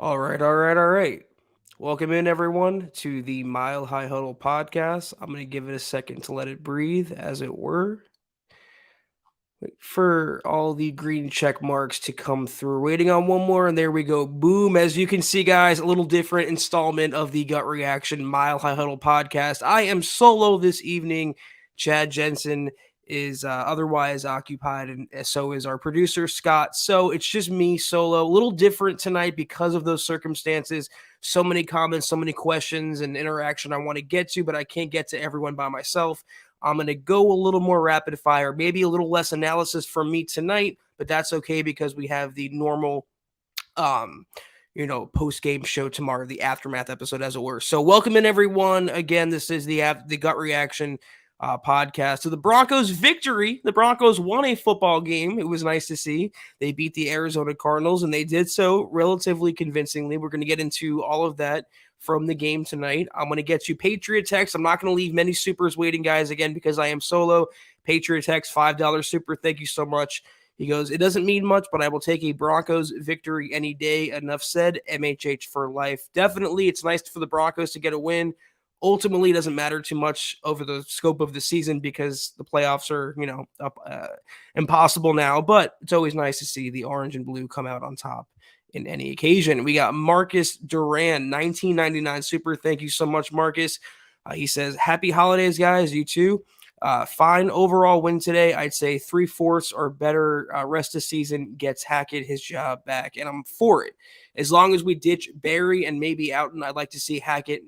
All right. Welcome in, everyone, to the Mile High Huddle podcast. I'm going to give it a second to let it breathe, as it were. Wait for all the green check marks to come through. Waiting on one more, and there we go. Boom. As you can see, guys, a little different installment of the Gut Reaction Mile High Huddle podcast. I am solo this evening. Chad Jensen is otherwise occupied, and so is our producer, Scott. So it's just me solo. A little different tonight because of those circumstances. So many comments, so many questions, and interaction I want to get to, but I can't get to everyone by myself. I'm going to go a little more rapid fire, maybe a little less analysis from me tonight, but that's okay because we have the normal um post game show tomorrow, the aftermath episode, as it were. So welcome in, everyone. Again, this is the gut reaction podcast. So the Broncos victory. The Broncos won a football game. It was nice to see. They beat the Arizona Cardinals, and they did so relatively convincingly. We're going to get into all of that from the game tonight. I'm going to get you Patriot text. I'm not going to leave many supers waiting, guys, again, because I am solo. Patriot text, $5 super. Thank you so much. He goes, it doesn't mean much, but I will take a Broncos victory any day. Enough said. MHH for life. Definitely, it's nice for the Broncos to get a win. Ultimately, it doesn't matter too much over the scope of the season because the playoffs are, impossible now. But it's always nice to see the orange and blue come out on top in any occasion. We got Marcus Duran, 1999 super. Thank you so much, Marcus. He says, happy holidays, guys. You too. Fine overall win today. I'd say 3/4 or better. Rest of season gets Hackett his job back, and I'm for it. As long as we ditch Barry and maybe Outen, I'd like to see Hackett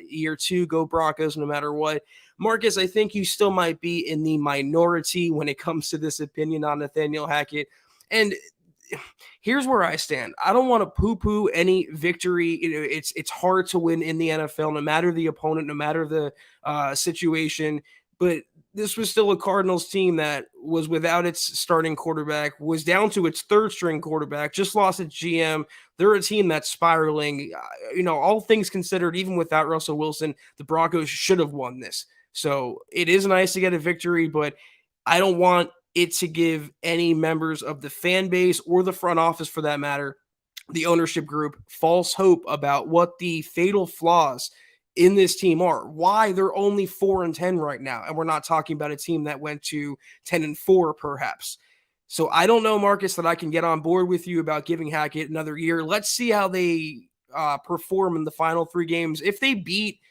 year 2 go Broncos no matter what. Marcus, I think you still might be in the minority when it comes to this opinion on Nathaniel Hackett. And here's where I stand. I don't want to poo-poo any victory. It's hard to win in the NFL, no matter the opponent, no matter the situation. But this was still a Cardinals team that was without its starting quarterback, was down to its third string quarterback, just lost its GM. They're a team that's spiraling. All things considered, even without Russell Wilson, the Broncos should have won this. So it is nice to get a victory, but I don't want it to give any members of the fan base or the front office, for that matter, the ownership group, false hope about what the fatal flaws in this team are, why they're only 4-10 right now. And we're not talking about a team that went to 10-4, perhaps. So I don't know, Marcus, that I can get on board with you about giving Hackett another year. Let's see how they perform in the final 3 games. If they beat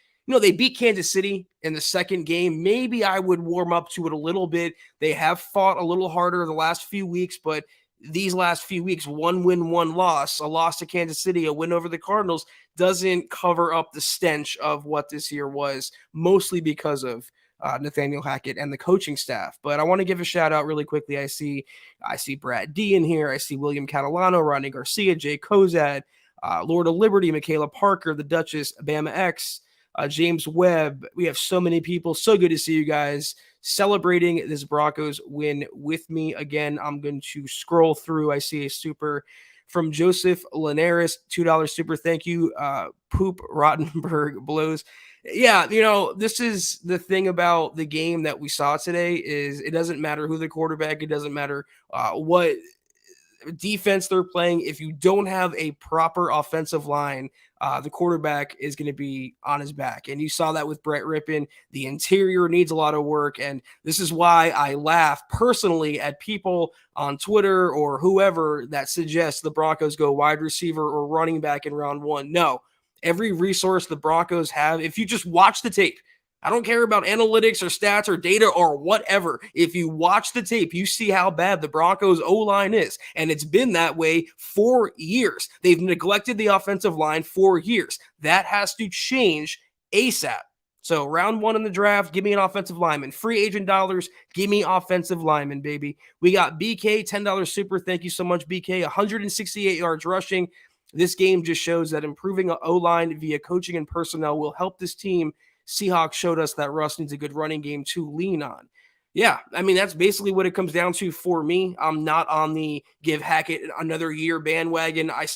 Kansas City in the second game, maybe I would warm up to it a little bit. They have fought a little harder the last few weeks, but these last few weeks, 1 win, 1 loss, a loss to Kansas City, a win over the Cardinals, doesn't cover up the stench of what this year was, mostly because of Nathaniel Hackett and the coaching staff. But I want to give a shout out really quickly. I see Brad D in here. I see William Catalano, Rodney Garcia, Jay Kozad, Lord of Liberty, Michaela Parker, the Duchess, Bama X, James Webb. We have so many people. So good to see you guys celebrating this Broncos win with me. Again, I'm going to scroll through. I see a super from Joseph Linares, $2 super. Thank you. Poop Rottenberg blows. Yeah, this is the thing about the game that we saw today is it doesn't matter who the quarterback, it doesn't matter what defense they're playing. If you don't have a proper offensive line, the quarterback is going to be on his back. And you saw that with Brett Rippon. The interior needs a lot of work. And this is why I laugh personally at people on Twitter or whoever that suggests the Broncos go wide receiver or running back in round 1. No, every resource the Broncos have, if you just watch the tape, I don't care about analytics or stats or data or whatever. If you watch the tape, you see how bad the Broncos O-line is. And it's been that way for years. They've neglected the offensive line for years. That has to change ASAP. So round 1 in the draft, give me an offensive lineman. Free agent dollars, give me offensive lineman, baby. We got BK, $10 super. Thank you so much, BK. 168 yards rushing. This game just shows that improving O-line via coaching and personnel will help this team. Seahawks showed us that Russ needs a good running game to lean on. Yeah, I mean, that's basically what it comes down to for me. I'm not on the give Hackett another year bandwagon. I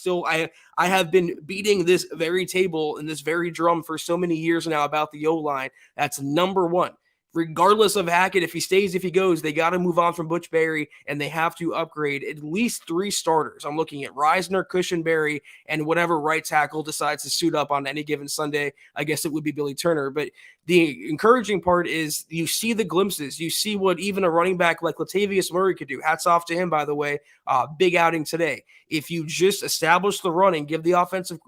have been beating this very table and this very drum for so many years now about the O-line. That's number 1. regardless of Hackett, if he stays, if he goes, they got to move on from Butch Berry, and they have to upgrade at least 3 starters. I'm looking at Reisner, Cushenberry, and whatever right tackle decides to suit up on any given Sunday. I guess it would be Billy Turner. But the encouraging part is you see the glimpses. You see what even a running back like Latavius Murray could do. Hats off to him, by the way. Big outing today. If you just establish the run and give the offensive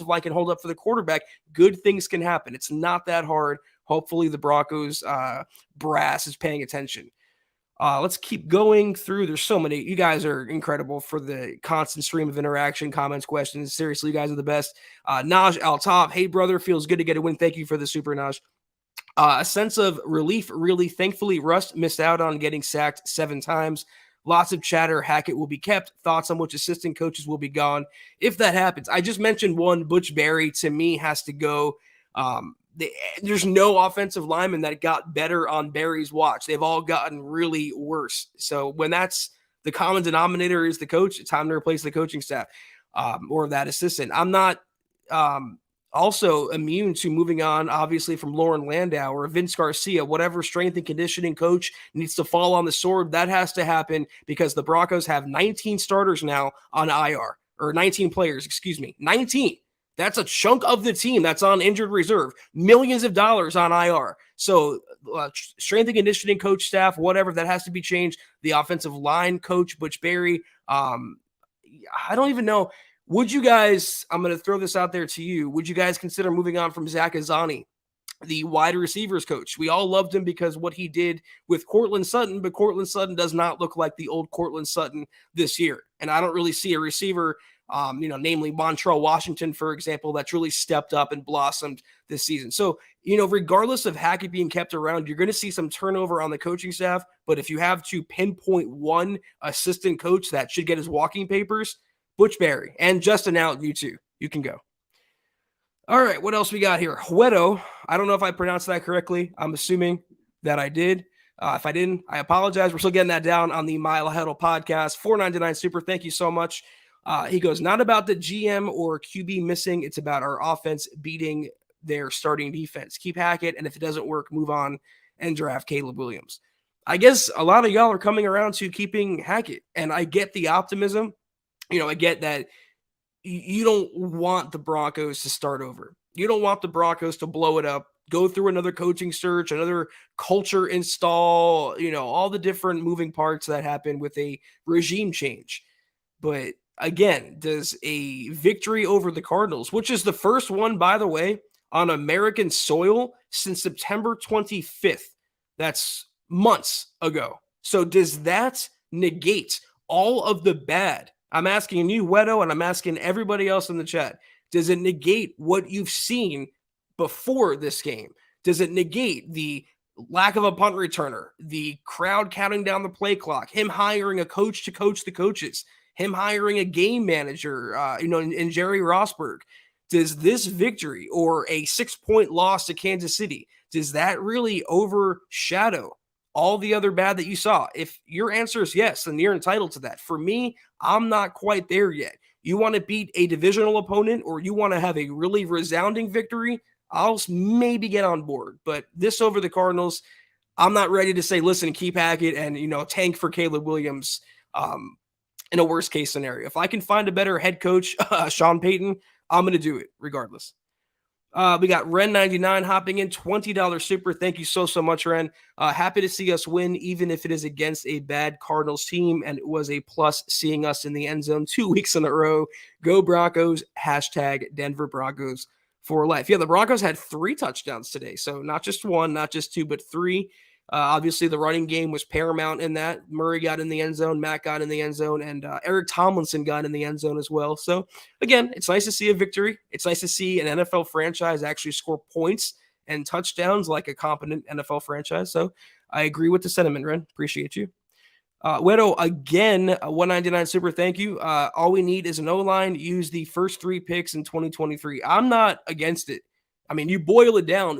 line can hold up for the quarterback, good things can happen. It's not that hard. Hopefully the Broncos brass is paying attention. Let's keep going through. There's so many. You guys are incredible for the constant stream of interaction, comments, questions. Seriously, you guys are the best. Naj Al-Top, hey, brother, feels good to get a win. Thank you for the super, Naj. A sense of relief, really. Thankfully, Rust missed out on getting sacked 7 times. Lots of chatter. Hackett will be kept. Thoughts on which assistant coaches will be gone if that happens. I just mentioned one. Butch Berry, to me, has to go. There's no offensive lineman that got better on Barry's watch. They've all gotten really worse. So when that's the common denominator is the coach, it's time to replace the coaching staff or that assistant. I'm not also immune to moving on, obviously, from Lauren Landau or Vince Garcia. Whatever strength and conditioning coach needs to fall on the sword, that has to happen because the Broncos have 19 starters now on IR, or 19 players, 19. That's a chunk of the team that's on injured reserve, millions of dollars on IR. So strength and conditioning coach staff, whatever, that has to be changed. The offensive line coach, Butch Berry, I don't even know. Would you guys, I'm going to throw this out there to you, would you guys consider moving on from Zach Azzani, the wide receivers coach? We all loved him because what he did with Cortland Sutton, but Cortland Sutton does not look like the old Cortland Sutton this year. And I don't really see a receiver namely Montrell Washington, for example, that's really stepped up and blossomed this season. So, regardless of Hackett being kept around, you're going to see some turnover on the coaching staff. But if you have to pinpoint one assistant coach that should get his walking papers, Butch Berry. And Justin Out, you too. You can go. All right, what else we got here? Huedo. I don't know if I pronounced that correctly. I'm assuming that I did. If I didn't, I apologize. We're still getting that down on the Mile Huddle podcast. $4.99 super. Thank you so much. He goes, not about the GM or QB missing. It's about our offense beating their starting defense. Keep Hackett, and if it doesn't work, move on and draft Caleb Williams. I guess a lot of y'all are coming around to keeping Hackett, and I get the optimism. I get that you don't want the Broncos to start over. You don't want the Broncos to blow it up, go through another coaching search, another culture install, all the different moving parts that happen with a regime change. But again, does a victory over the Cardinals, which is the first one, by the way, on American soil since September 25th. That's months ago. So does that negate all of the bad? I'm asking you, Wedo, and I'm asking everybody else in the chat. Does it negate what you've seen before this game? Does it negate the lack of a punt returner, the crowd counting down the play clock, him hiring a coach to coach the coaches, him hiring a game manager, in Jerry Rosberg? Does this victory or a 6-point loss to Kansas City, does that really overshadow all the other bad that you saw? If your answer is yes, then you're entitled to that. For me, I'm not quite there yet. You want to beat a divisional opponent or you want to have a really resounding victory, I'll maybe get on board. But this over the Cardinals, I'm not ready to say, listen, keep Hackett and, tank for Caleb Williams in a worst case scenario. If I can find a better head coach, Sean Payton, I'm going to do it regardless. We got Ren99 hopping in, $20 super. Thank you so much, Ren. Happy to see us win, even if it is against a bad Cardinals team, and it was a plus seeing us in the end zone 2 weeks in a row. Go Broncos, # Denver Broncos for life. Yeah, the Broncos had 3 touchdowns today, so not just 1, not just 2, but 3. Obviously, the running game was paramount in that. Murray got in the end zone, Matt got in the end zone, and Eric Tomlinson got in the end zone as well. So, again, it's nice to see a victory. It's nice to see an NFL franchise actually score points and touchdowns like a competent NFL franchise. So, I agree with the sentiment, Ren. Appreciate you. Wedo, again, $1.99 super. Thank you. All we need is an O-line. Use the first 3 picks in 2023. I'm not against it. I mean, you boil it down.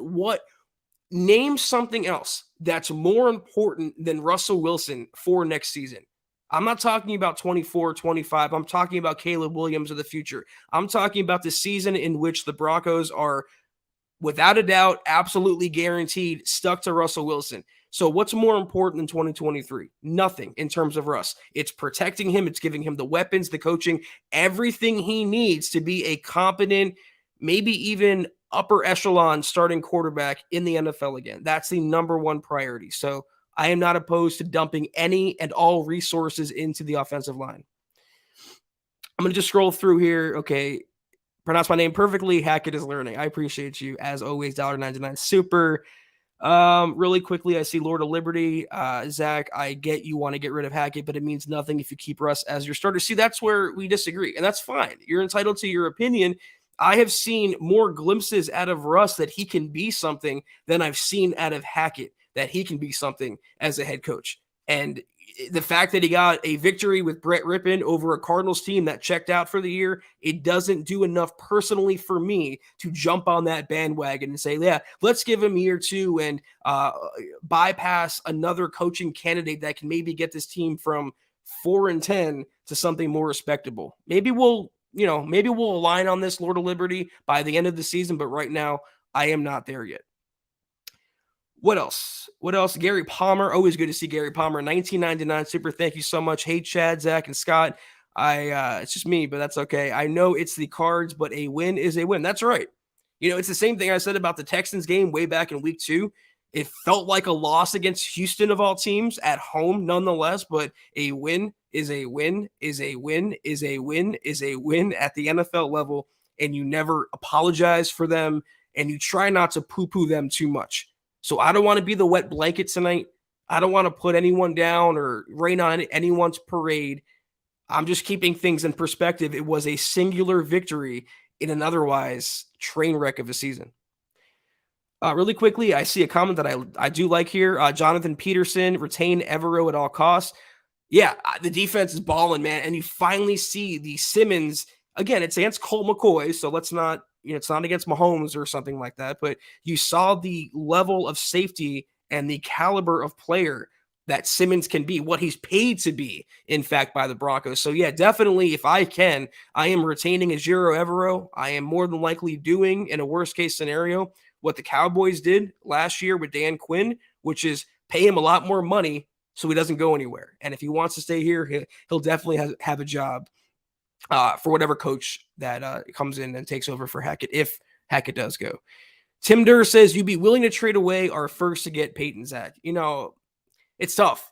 Name something else that's more important than Russell Wilson for next season. I'm not talking about 24, 25. I'm talking about Caleb Williams of the future. I'm talking about the season in which the Broncos are without a doubt, absolutely guaranteed, stuck to Russell Wilson. So what's more important in 2023? Nothing in terms of Russ. It's protecting him. It's giving him the weapons, the coaching, everything he needs to be a competent, maybe even upper echelon starting quarterback in the NFL again. That's the number one priority. So I am not opposed to dumping any and all resources into the offensive line. I'm going to just scroll through here. Okay. Pronounce my name perfectly. Hackett is learning. I appreciate you. As always, $1.99 super. Really quickly, I see Lord of Liberty. Zach, I get you want to get rid of Hackett, but it means nothing if you keep Russ as your starter. See, that's where we disagree, and that's fine. You're entitled to your opinion. I have seen more glimpses out of Russ that he can be something than I've seen out of Hackett that he can be something as a head coach. And the fact that he got a victory with Brett Rippon over a Cardinals team that checked out for the year, it doesn't do enough personally for me to jump on that bandwagon and say, yeah, let's give him year two and bypass another coaching candidate that can maybe get this team from 4-10 to something more respectable. Maybe we'll align on this, Lord of Liberty, by the end of the season, but right now I am not there yet. What else? Gary Palmer. Always good to see Gary Palmer. 1999 super. Thank you so much. Hey, Chad, Zach, and Scott. It's just me, but that's okay. I know it's the Cards, but a win is a win. That's right. It's the same thing I said about the Texans game way back in week 2. It felt like a loss against Houston of all teams at home, nonetheless, but a win is a win, is a win, is a win, is a win at the NFL level, and you never apologize for them, and you try not to poo-poo them too much. So I don't want to be the wet blanket tonight. I don't want to put anyone down or rain on anyone's parade. I'm just keeping things in perspective. It was a singular victory in an otherwise train wreck of a season. Really quickly, I see a comment that I do like here. Jonathan Peterson, retain Evero at all costs. Yeah, the defense is balling, man. And you finally see the Simmons. Again, it's against Colt McCoy, so let's not, it's not against Mahomes or something like that, but you saw the level of safety and the caliber of player that Simmons can be, what he's paid to be, in fact, by the Broncos. So, yeah, definitely, if I can, I am retaining Ejiro Evero. I am more than likely doing, in a worst-case scenario, what the Cowboys did last year with Dan Quinn, which is pay him a lot more money so he doesn't go anywhere. And if he wants to stay here, he'll definitely have a job for whatever coach that comes in and takes over for Hackett, if Hackett does go. Tim Durr says, you'd be willing to trade away our first to get Peyton, Zach. It's tough.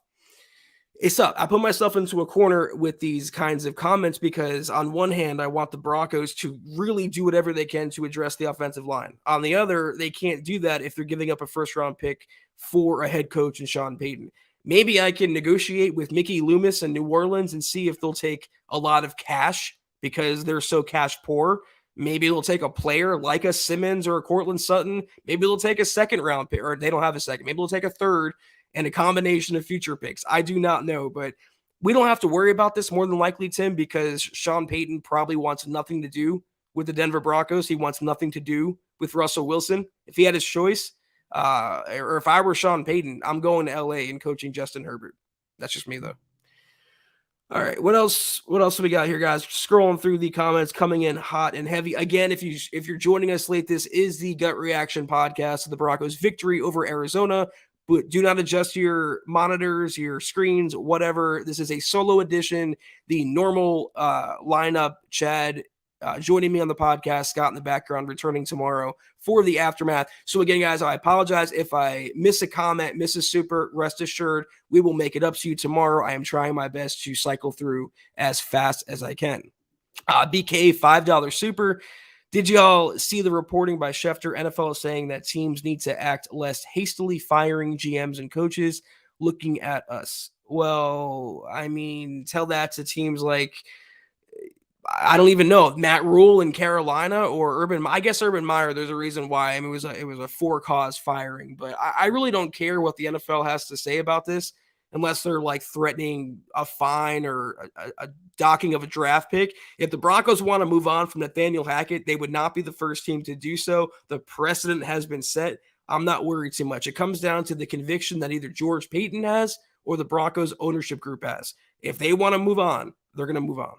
It's tough. I put myself into a corner with these kinds of comments because on one hand, I want the Broncos to really do whatever they can to address the offensive line. On the other, they can't do that if they're giving up a first-round pick for a head coach in Sean Payton. Maybe I can negotiate with Mickey Loomis in New Orleans and see if they'll take a lot of cash because they're so cash poor. Maybe they'll take a player like a Simmons or a Cortland Sutton. Maybe they'll take a second-round pick, or they don't have a second. Maybe they'll take a third and a combination of future picks. I do not know, but we don't have to worry about this more than likely, Tim, because Sean Payton probably wants nothing to do with the Denver Broncos. He wants nothing to do with Russell Wilson. If he had his choice, or if I were Sean Payton, I'm going to LA and coaching Justin Herbert. That's just me, though. All right, what else do we got here, guys? Scrolling through the comments, coming in hot and heavy. Again, if you're joining us late, this is the Gut Reaction podcast of the Broncos' victory over Arizona. But do not adjust your monitors, your screens, whatever. This is a solo edition, the normal lineup. Chad joining me on the podcast, Scott in the background, returning tomorrow for the aftermath. So again, guys, I apologize if I miss a comment, miss a super. Rest assured, we will make it up to you tomorrow. I am trying my best to cycle through as fast as I can. BK, $5 super. Did y'all see the reporting by Schefter? NFL is saying that teams need to act less hastily firing GMs and coaches. Looking at us. Well, I mean, tell that to teams like, I don't even know, Matt Rule in Carolina or Urban. I guess Urban Meyer, there's a reason why. I mean, it was a for-cause firing. But I really don't care what the NFL has to say about this unless they're like threatening a fine or a docking of a draft pick. If the Broncos want to move on from Nathaniel Hackett, they would not be the first team to do so. The precedent has been set. I'm not worried too much. It comes down to the conviction that either George Payton has or the Broncos ownership group has. If they want to move on, they're going to move on.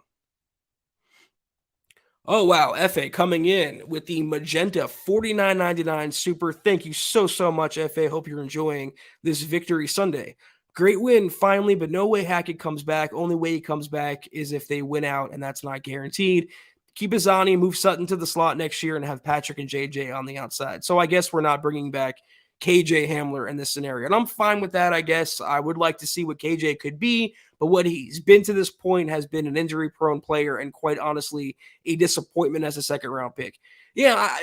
Oh, wow. FA coming in with the magenta 49.99 super. Thank you so much, FA. Hope you're enjoying this victory Sunday. Great win finally, but no way Hackett comes back. Only way he comes back is if they win out, and that's not guaranteed. Keep Azani, move Sutton to the slot next year, and have Patrick and JJ on the outside. So I guess we're not bringing back KJ Hamler in this scenario. And I'm fine with that, I guess. I would like to see what KJ could be, but what he's been to this point has been an injury prone player, and quite honestly, a disappointment as a second round pick. Yeah,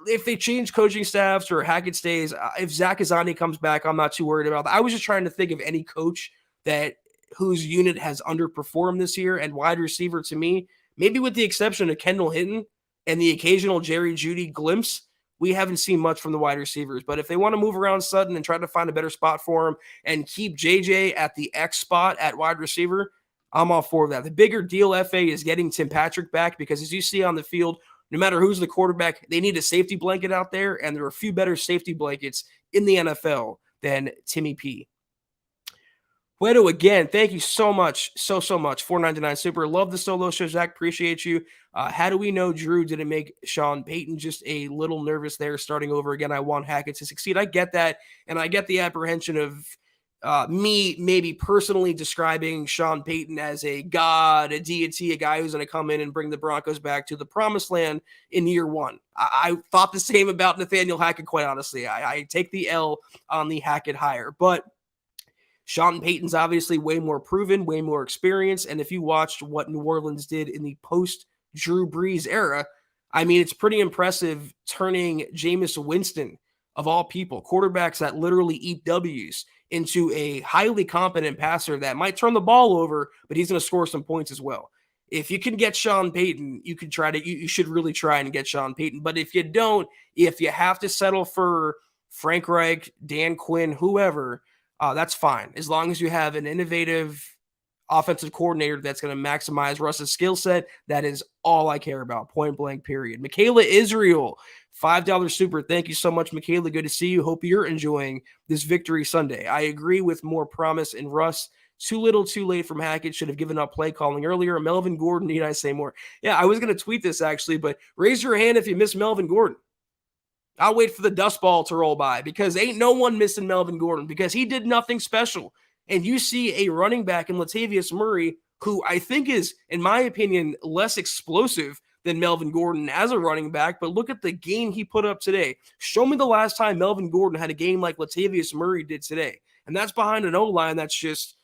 if they change coaching staffs or Hackett stays, if Zach Azani comes back, I'm not too worried about that. I was just trying to think of any coach that whose unit has underperformed this year, and wide receiver to me, maybe with the exception of Kendall Hinton and the occasional Jerry Jeudy glimpse, we haven't seen much from the wide receivers. But if they want to move around Sutton and try to find a better spot for him and keep JJ at the X spot at wide receiver, I'm all for that. The bigger deal, FA, is getting Tim Patrick back because, as you see on the field, no matter who's the quarterback, they need a safety blanket out there, and there are a few better safety blankets in the NFL than Timmy P. Wedo, again, thank you so much, so much. 499 super. Love the solo show, Zach. Appreciate you. How do we know Drew didn't make Sean Payton just a little nervous there starting over again? I want Hackett to succeed. I get that, and I get the apprehension of me maybe personally describing Sean Payton as a god, a deity, a guy who's going to come in and bring the Broncos back to the promised land in year one. I thought the same about Nathaniel Hackett, quite honestly. I take the L on the Hackett hire, but Sean Payton's obviously way more proven, way more experienced. And if you watched what New Orleans did in the post Drew Brees era, I mean, it's pretty impressive turning Jameis Winston, of all people, quarterbacks that literally eat W's, into a highly competent passer that might turn the ball over, but he's going to score some points as well. If you can get Sean Payton, you can try to, you should really try and get Sean Payton. But if you don't, if you have to settle for Frank Reich, Dan Quinn, whoever, that's fine. As long as you have an innovative offensive coordinator that's going to maximize Russ's skill set, that is all I care about. Point blank, period. Michaela Israel, $5 super. Thank you so much, Michaela. Good to see you. Hope you're enjoying this victory Sunday. I agree with more promise in Russ. Too little, too late from Hackett. Should have given up play calling earlier. Melvin Gordon, need I say more? Yeah, I was going to tweet this actually, but raise your hand if you miss Melvin Gordon. I'll wait for the dust ball to roll by because ain't no one missing Melvin Gordon because he did nothing special. And you see a running back in Latavius Murray, who I think is, in my opinion, less explosive than Melvin Gordon as a running back. But look at the game he put up today. Show me the last time Melvin Gordon had a game like Latavius Murray did today. And that's behind an O-line that's just,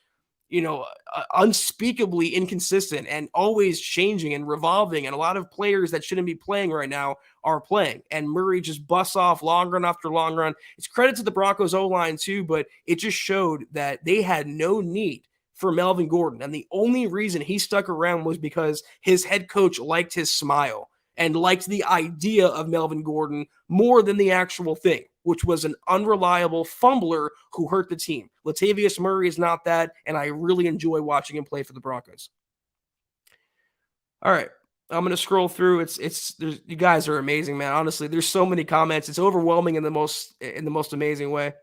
unspeakably inconsistent and always changing and revolving. And a lot of players that shouldn't be playing right now are playing. And Murray just busts off long run after long run. It's credit to the Broncos O-line too, but it just showed that they had no need for Melvin Gordon. And the only reason he stuck around was because his head coach liked his smile and liked the idea of Melvin Gordon more than the actual thing, which was an unreliable fumbler who hurt the team. Latavius Murray is not that, and I really enjoy watching him play for the Broncos. All right, I'm going to scroll through. You guys are amazing, man. Honestly, there's so many comments. It's overwhelming in the most amazing way.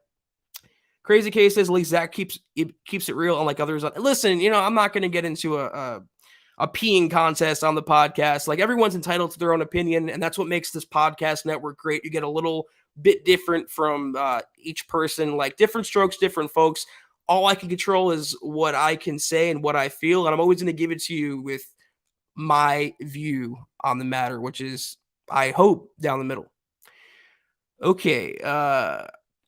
Crazy Case says, at least Zach keeps it real, unlike others. Listen, I'm not going to get into a peeing contest on the podcast. Like, everyone's entitled to their own opinion, and that's what makes this podcast network great. You get a little bit different from each person, like different strokes, different folks. All I can control is what I can say and what I feel, and I'm always going to give it to you with my view on the matter, which is, I hope, down the middle. Okay,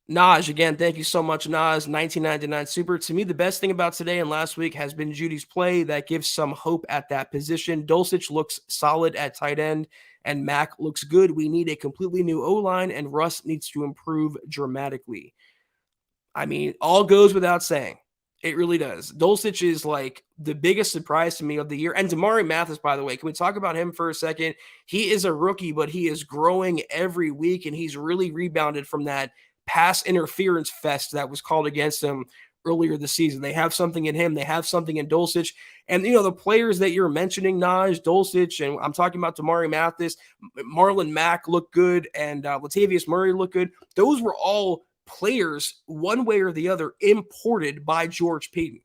Naj, again, thank you so much, Naj. 1999 super. To me, the best thing about today and last week has been Judy's play. That gives some hope at that position. Dulcich looks solid at tight end, and Mac looks good. We need a completely new O-line, and Russ needs to improve dramatically. I mean, all goes without saying. It really does. Dulcich is like the biggest surprise to me of the year. And Damari Mathis, by the way, can we talk about him for a second? He is a rookie, but he is growing every week, and he's really rebounded from that pass interference fest that was called against him earlier this season. They have something in him. They have something in Dulcich. And, the players that you're mentioning, Naj, Dulcich, and I'm talking about Damari Mathis, Marlon Mack looked good, and Latavius Murray looked good. Those were all players, one way or the other, imported by George Paton.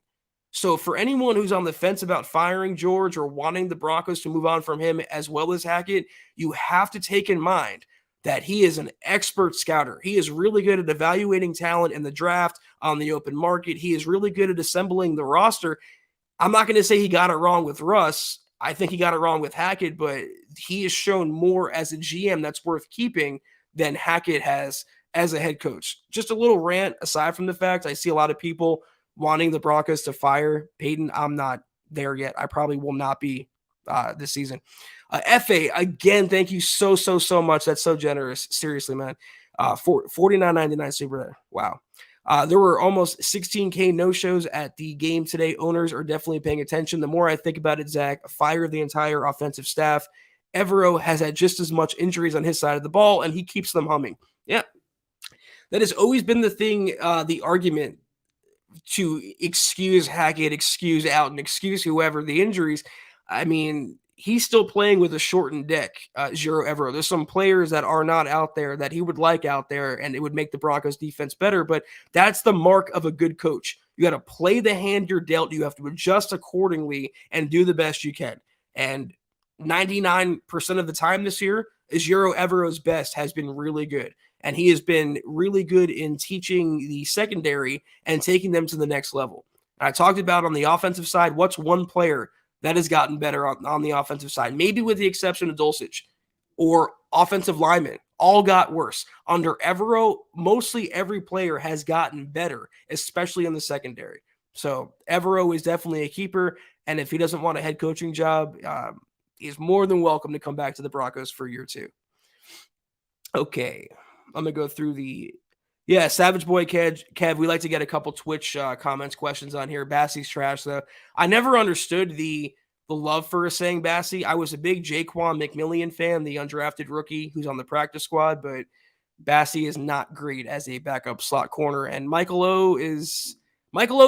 So for anyone who's on the fence about firing George or wanting the Broncos to move on from him as well as Hackett, you have to take in mind that he is an expert scouter. He is really good at evaluating talent in the draft, on the open market. He is really good at assembling the roster. I'm not going to say he got it wrong with Russ. I think he got it wrong with Hackett, but he has shown more as a GM that's worth keeping than Hackett has as a head coach. Just a little rant aside from the fact I see a lot of people wanting the Broncos to fire Peyton. I'm not there yet. I probably will not be this season. FA, again, thank you so much. That's so generous. Seriously, man. For $49.99 super. Wow. There were almost 16K no-shows at the game today. Owners are definitely paying attention. The more I think about it, Zach, fire the entire offensive staff. Evero has had just as much injuries on his side of the ball, and he keeps them humming. Yeah, that has always been the thing, the argument to excuse Hackett, excuse Alton, excuse whoever the injuries. I mean, he's still playing with a shortened deck, Giro Evero. There's some players that are not out there that he would like out there, and it would make the Broncos defense better. But that's the mark of a good coach. You got to play the hand you're dealt. You have to adjust accordingly and do the best you can. And 99% of the time this year, Giro Evero's best has been really good. And he has been really good in teaching the secondary and taking them to the next level. And I talked about on the offensive side, what's one player that has gotten better on the offensive side, maybe with the exception of Dulcich, or offensive linemen, all got worse. Under Evero, mostly every player has gotten better, especially in the secondary. So Evero is definitely a keeper, and if he doesn't want a head coaching job, he's more than welcome to come back to the Broncos for year 2. Okay, I'm going to go through the Savage Boy Kev, we like to get a couple Twitch comments, questions on here. Bassie's trash, though. I never understood the love for saying Bassie. I was a big Jaquan McMillian fan, the undrafted rookie who's on the practice squad, but Bassie is not great as a backup slot corner. And Michael O is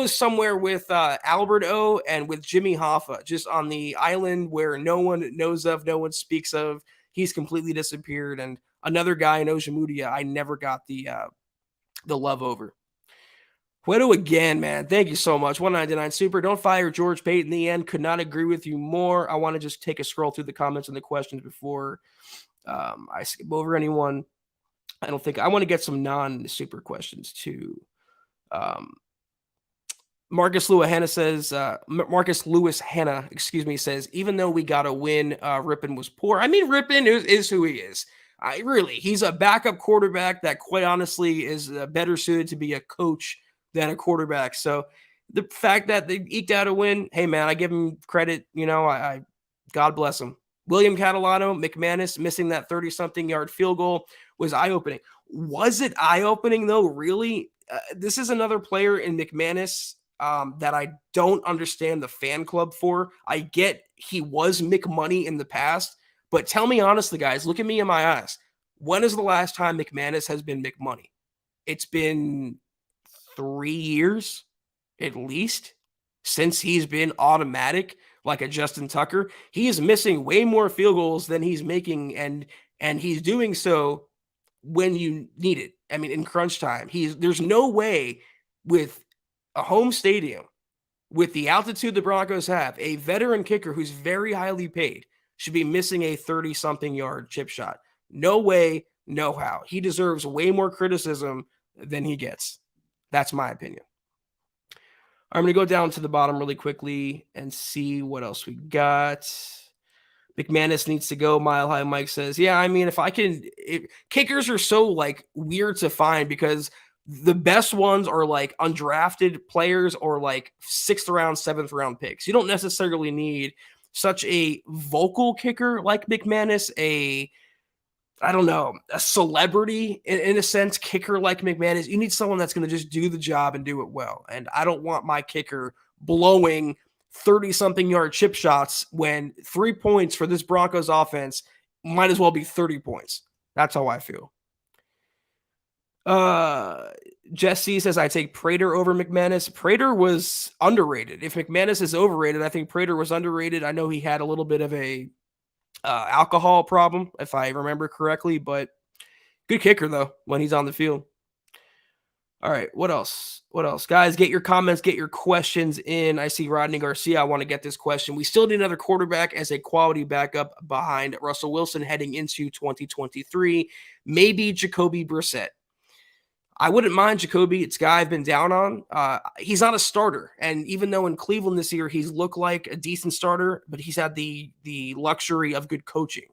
somewhere with Albert O and with Jimmy Hoffa, just on the island where no one knows of, no one speaks of. He's completely disappeared. And another guy in Ojemudia, I never got the love over. Cueto again, man. Thank you so much. 199 super. Don't fire George Payton in the end. Could not agree with you more. I want to just take a scroll through the comments and the questions before I skip over anyone. I want to get some non-super questions too. Marcus Lewis Hanna says, says, even though we got a win, Rippon was poor. I mean, Rippon is who he is. He's a backup quarterback that quite honestly is better suited to be a coach than a quarterback. So the fact that they eked out a win, hey man, I give him credit. I God bless him. William Catalano, McManus missing that 30-something yard field goal was eye-opening. Was it eye-opening though? Really? This is another player in McManus that I don't understand the fan club for. I get he was McMoney in the past, but tell me honestly, guys, look at me in my eyes. When is the last time McManus has been McMoney? It's been 3 years, at least, since he's been automatic like a Justin Tucker. He is missing way more field goals than he's making, and he's doing so when you need it. I mean, in crunch time. There's no way with a home stadium, with the altitude the Broncos have, a veteran kicker who's very highly paid should be missing a 30-something yard chip shot. No way, no how. He deserves way more criticism than he gets. That's my opinion. I'm going to go down to the bottom really quickly and see what else we got. McManus needs to go. Mile High Mike says, yeah, I mean, kickers are so like weird to find because the best ones are like undrafted players or like 6th round, 7th round picks. You don't necessarily need such a vocal kicker like McManus, a celebrity in a sense, kicker like McManus. You need someone that's going to just do the job and do it well. And I don't want my kicker blowing 30-something yard chip shots when 3 points for this Broncos offense might as well be 30 points. That's how I feel. Jesse says, I take Prater over McManus. Prater was underrated. If McManus is overrated, I think Prater was underrated. I know he had a little bit of a alcohol problem, if I remember correctly, but good kicker, though, when he's on the field. All right, what else? What else? Guys, get your comments, get your questions in. I see Rodney Garcia. I want to get this question. We still need another quarterback as a quality backup behind Russell Wilson heading into 2023. Maybe Jacoby Brissett. I wouldn't mind Jacoby. It's a guy I've been down on. He's not a starter, and even though in Cleveland this year he's looked like a decent starter, but he's had the luxury of good coaching.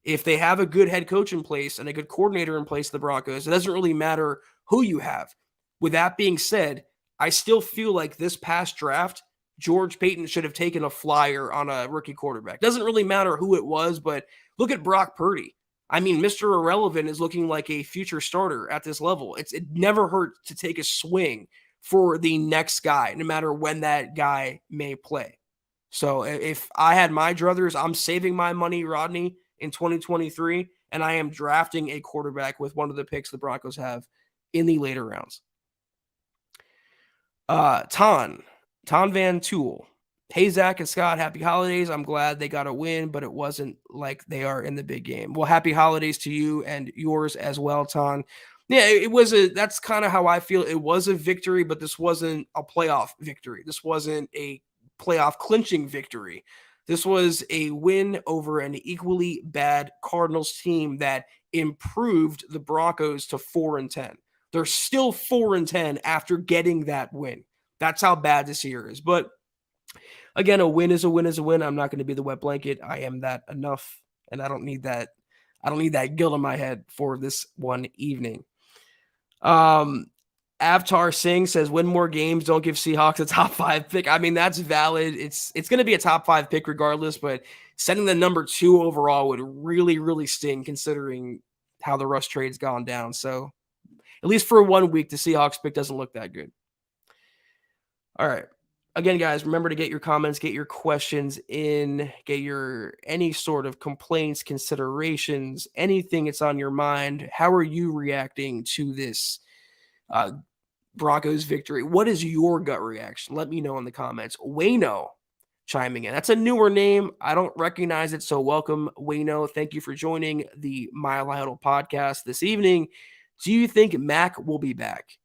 If they have a good head coach in place and a good coordinator in place, the Broncos, it doesn't really matter who you have. With that being said, I still feel like this past draft, George Payton should have taken a flyer on a rookie quarterback. Doesn't really matter who it was, but look at Brock Purdy. I mean, Mr. Irrelevant is looking like a future starter at this level. It never hurt to take a swing for the next guy, no matter when that guy may play. So if I had my druthers, I'm saving my money, Rodney, in 2023, and I am drafting a quarterback with one of the picks the Broncos have in the later rounds. Ton Van Tool. Hey, Zach and Scott, happy holidays. I'm glad they got a win, but it wasn't like they are in the big game. Well, happy holidays to you and yours as well, Ton. Yeah, that's kind of how I feel. It was a victory, but this wasn't a playoff victory. This wasn't a playoff clinching victory. This was a win over an equally bad Cardinals team that improved the Broncos to 4-10. They're still 4-10 after getting that win. That's how bad this year is. But again, a win is a win is a win. I'm not going to be the wet blanket. I am that enough, and I don't need that. I don't need that guilt in my head for this one evening. Avtar Singh says, win more games, don't give Seahawks a top 5 pick. I mean, that's valid. It's going to be a top 5 pick regardless, but setting the number 2 overall would really, really sting considering how the Russ trade's gone down. So at least for 1 week, the Seahawks pick doesn't look that good. All right. Again, guys, remember to get your comments, get your questions in, get your any sort of complaints, considerations, anything that's on your mind. How are you reacting to this Broncos victory? What is your gut reaction? Let me know in the comments. Wayno chiming in. That's a newer name. I don't recognize it. So welcome, Wayno. Thank you for joining the Mile High Huddle podcast this evening. Do you think Mac will be back?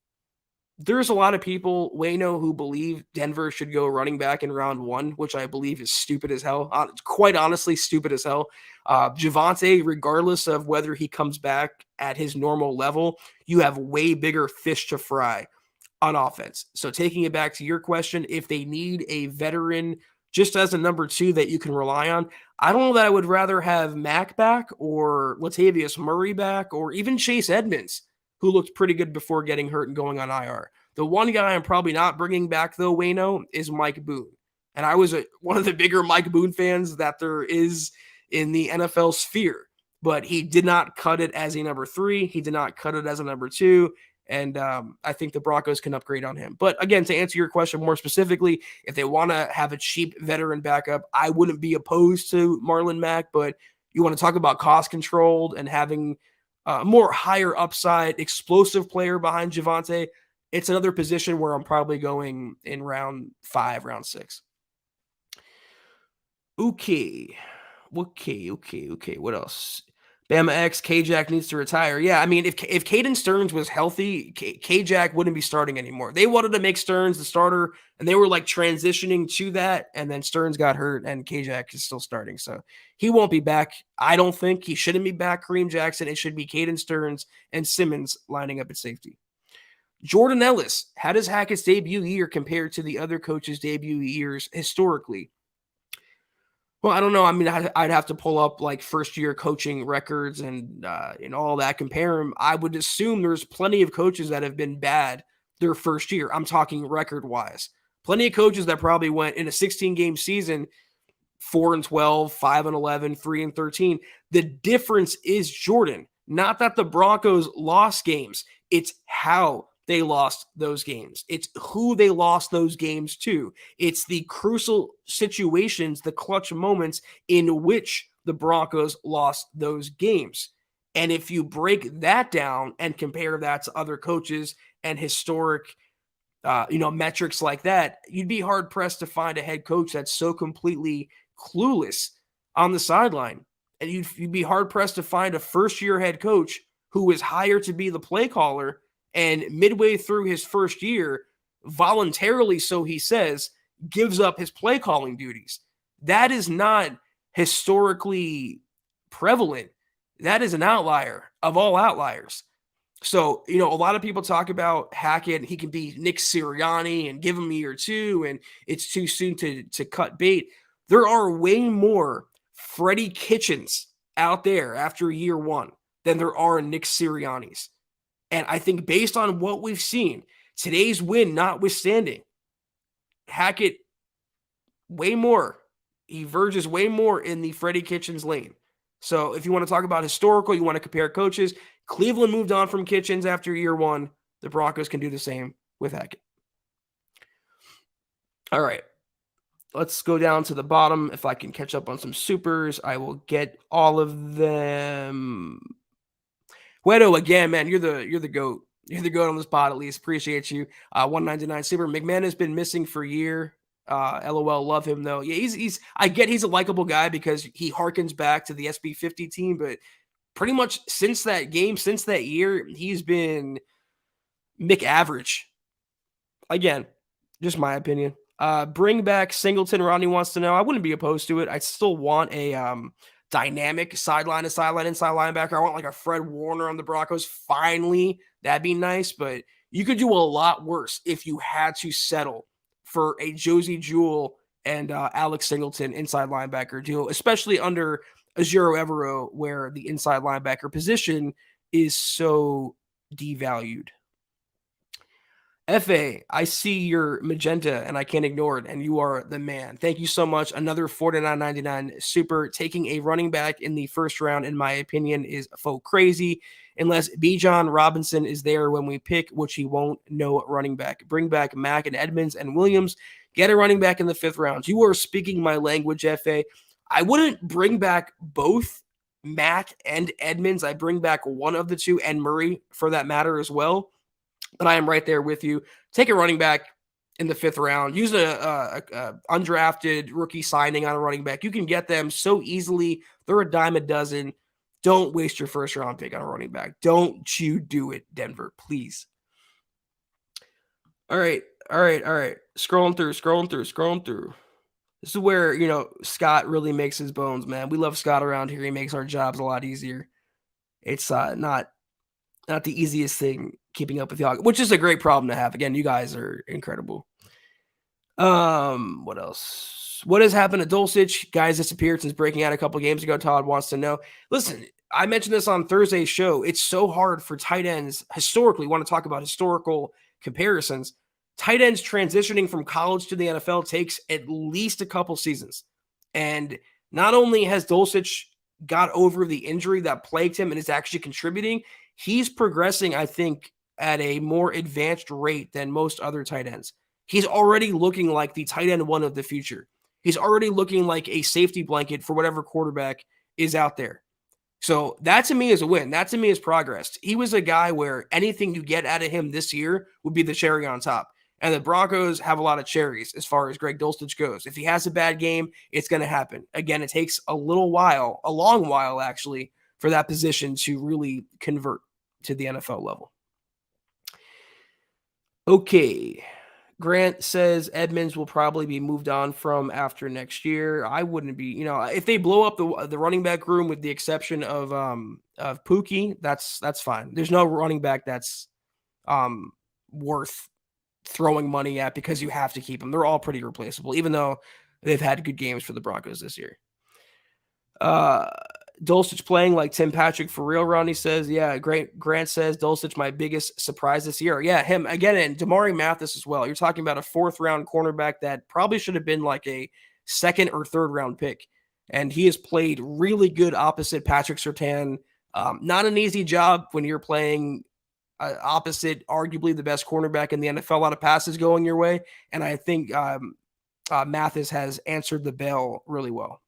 There's a lot of people, Wayno, who believe Denver should go running back in round 1, which I believe is stupid as hell. Quite honestly, stupid as hell. Javonte, regardless of whether he comes back at his normal level, you have way bigger fish to fry on offense. So taking it back to your question, if they need a veteran just as a number 2 that you can rely on, I don't know that I would rather have Mac back or Latavius Murray back or even Chase Edmonds, who looked pretty good before getting hurt and going on IR. The one guy I'm probably not bringing back, though, Wayno, is Mike Boone. And I was one of the bigger Mike Boone fans that there is in the NFL sphere. But he did not cut it as a number 3. He did not cut it as a number 2. And I think the Broncos can upgrade on him. But again, to answer your question more specifically, if they want to have a cheap veteran backup, I wouldn't be opposed to Marlon Mack. But you want to talk about cost controlled and having more higher upside, explosive player behind Javonte, it's another position where I'm probably going in round 5, round 6. Okay. What else? Bama X, K-Jack needs to retire. Yeah, I mean, if Caden Stearns was healthy, K-Jack wouldn't be starting anymore. They wanted to make Stearns the starter, and they were like transitioning to that, and then Stearns got hurt, and K-Jack is still starting. So he won't be back. I don't think he shouldn't be back. Kareem Jackson, it should be Caden Stearns and Simmons lining up at safety. Jordan Ellis, how does Hackett's debut year compare to the other coaches' debut years historically? Well, I don't know. I mean, I'd have to pull up like first-year coaching records and all that, compare them. I would assume there's plenty of coaches that have been bad their first year. I'm talking record-wise. Plenty of coaches that probably went in a 16-game season, 4-12, 5-11, 3-13. The difference is Jordan. Not that the Broncos lost games. It's how they lost those games. It's who they lost those games to. It's the crucial situations, the clutch moments in which the Broncos lost those games. And if you break that down and compare that to other coaches and historic, metrics like that, you'd be hard pressed to find a head coach that's so completely clueless on the sideline. And you'd be hard pressed to find a first-year head coach who is hired to be the play caller And midway through his first year, voluntarily, so he says, gives up his play calling duties. That is not historically prevalent. That is an outlier of all outliers. So, a lot of people talk about Hackett. He can be Nick Sirianni and give him a year or two, and it's too soon to cut bait. There are way more Freddie Kitchens out there after year one than there are Nick Siriannis. And I think based on what we've seen, today's win notwithstanding, Hackett way more. He verges way more in the Freddie Kitchens lane. So if you want to talk about historical, you want to compare coaches, Cleveland moved on from Kitchens after year one. The Broncos can do the same with Hackett. All right. Let's go down to the bottom. If I can catch up on some supers, I will get all of them. Wedo, again, man, you're the GOAT. You're the GOAT on this pod, at least. Appreciate you. 199 super. McMahon has been missing for a year. LOL, love him though. Yeah, I get he's a likable guy because he harkens back to the SB50 team, but pretty much since that year, he's been McAverage. Again, just my opinion. Bring back Singleton. Rodney wants to know. I wouldn't be opposed to it. I still want a dynamic sideline to sideline inside linebacker. I want like a Fred Warner on the Broncos. Finally, that'd be nice, but you could do a lot worse if you had to settle for a Josie Jewell and Alex Singleton inside linebacker duo, especially under Ejiro Evero, where the inside linebacker position is so devalued. FA, I see your magenta and I can't ignore it, and you are the man. Thank you so much. Another $49.99 super. Taking a running back in the first round, in my opinion, is faux crazy unless Bijan Robinson is there when we pick, which he won't. No running back. Bring back Mack and Edmonds and Williams. Get a running back in the fifth round. You are speaking my language, FA. I wouldn't bring back both Mack and Edmonds. I bring back one of the two, and Murray for that matter as well. But I am right there with you. Take a running back in the fifth round. Use a undrafted rookie signing on a running back. You can get them so easily. They're a dime a dozen. Don't waste your first round pick on a running back. Don't you do it, Denver, please. All right. Scrolling through. This is where, Scott really makes his bones, man. We love Scott around here. He makes our jobs a lot easier. It's not the easiest thing keeping up with y'all, which is a great problem to have. Again, you guys are incredible. What else? What has happened to Dulcich? Guys disappeared since breaking out a couple games ago. Todd wants to know. Listen, I mentioned this on Thursday's show. It's so hard for tight ends historically. Want to talk about historical comparisons. Tight ends transitioning from college to the NFL takes at least a couple seasons. And not only has Dulcich got over the injury that plagued him and is actually contributing, he's progressing, I think, at a more advanced rate than most other tight ends. He's already looking like the tight end one of the future. He's already looking like a safety blanket for whatever quarterback is out there. So that to me is a win. That to me is progress. He was a guy where anything you get out of him this year would be the cherry on top. And the Broncos have a lot of cherries as far as Greg Dulcich goes. If he has a bad game, it's going to happen. Again, it takes a long while actually, for that position to really convert to the NFL level. Okay. Grant says Edmonds will probably be moved on from after next year. I wouldn't be, if they blow up the running back room with the exception of Pookie, that's fine. There's no running back that's worth throwing money at because you have to keep them. They're all pretty replaceable, even though they've had good games for the Broncos this year. Dulcich playing like Tim Patrick for real, Ronnie says. Yeah, great. Grant says Dulcich my biggest surprise this year. Yeah, him again, and Damari Mathis as well. You're talking about a fourth round cornerback that probably should have been like a second or third round pick, and he has played really good opposite Patrick Surtain. Not an easy job when you're playing opposite arguably the best cornerback in the NFL. A lot of passes going your way, and I think Mathis has answered the bell really well.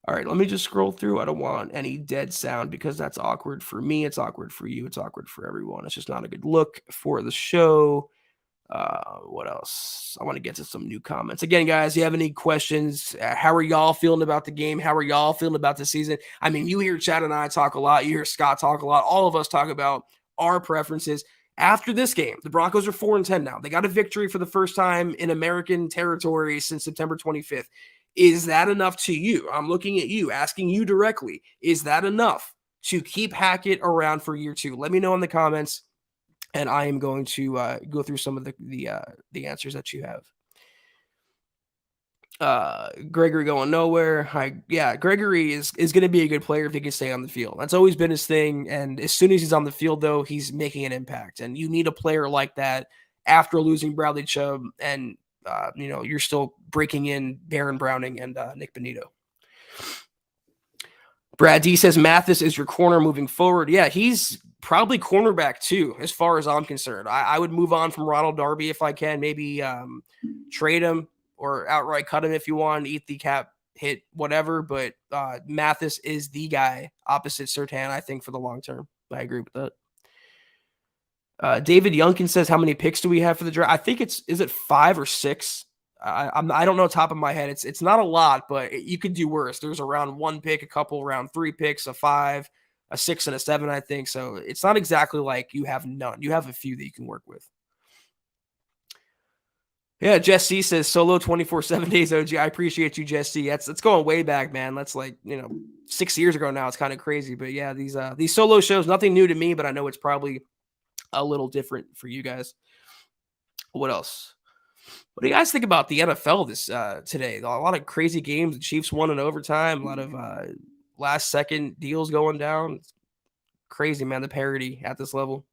All right, let me just scroll through. I don't want any dead sound because that's awkward for me. It's awkward for you. It's awkward for everyone. It's just not a good look for the show. What else? I want to get to some new comments. Again, guys, you have any questions? How are y'all feeling about the game? How are y'all feeling about the season? I mean, you hear Chad and I talk a lot. You hear Scott talk a lot. All of us talk about our preferences. After this game, the Broncos are 4-10 now. They got a victory for the first time in American territory since September 25th. Is that enough to you? I'm looking at you, asking you directly. Is that enough to keep Hackett around for year 2? Let me know in the comments, and I am going to go through some of the answers that you have. Gregory going nowhere. Gregory is going to be a good player if he can stay on the field. That's always been his thing. And as soon as he's on the field, though, he's making an impact. And you need a player like that after losing Bradley Chubb, and you're still breaking in Baron Browning and Nick Benito. Brad D says Mathis is your corner moving forward. Yeah, he's probably cornerback too, as far as I'm concerned. I would move on from Ronald Darby if I can. Maybe trade him or outright cut him if you want, eat the cap hit, whatever. But Mathis is the guy opposite Surtain, I think, for the long term. I agree with that. David Youngkin says, how many picks do we have for the draft? I think is it 5 or 6? I don't know top of my head. It's not a lot, but you could do worse. There's a round 1 pick, a couple round 3 picks, a 5, a 6, and a 7, I think. So it's not exactly like you have none. You have a few that you can work with. Yeah, Jess C says solo 24/7 days OG. I appreciate you, Jess C. That's going way back, man. That's like 6 years ago now. It's kind of crazy, but yeah, these solo shows, nothing new to me, but I know it's probably a little different for you guys. What else? What do you guys think about the NFL this today? A lot of crazy games. The Chiefs won in overtime. A lot of last second deals going down. It's crazy, man. The parity at this level.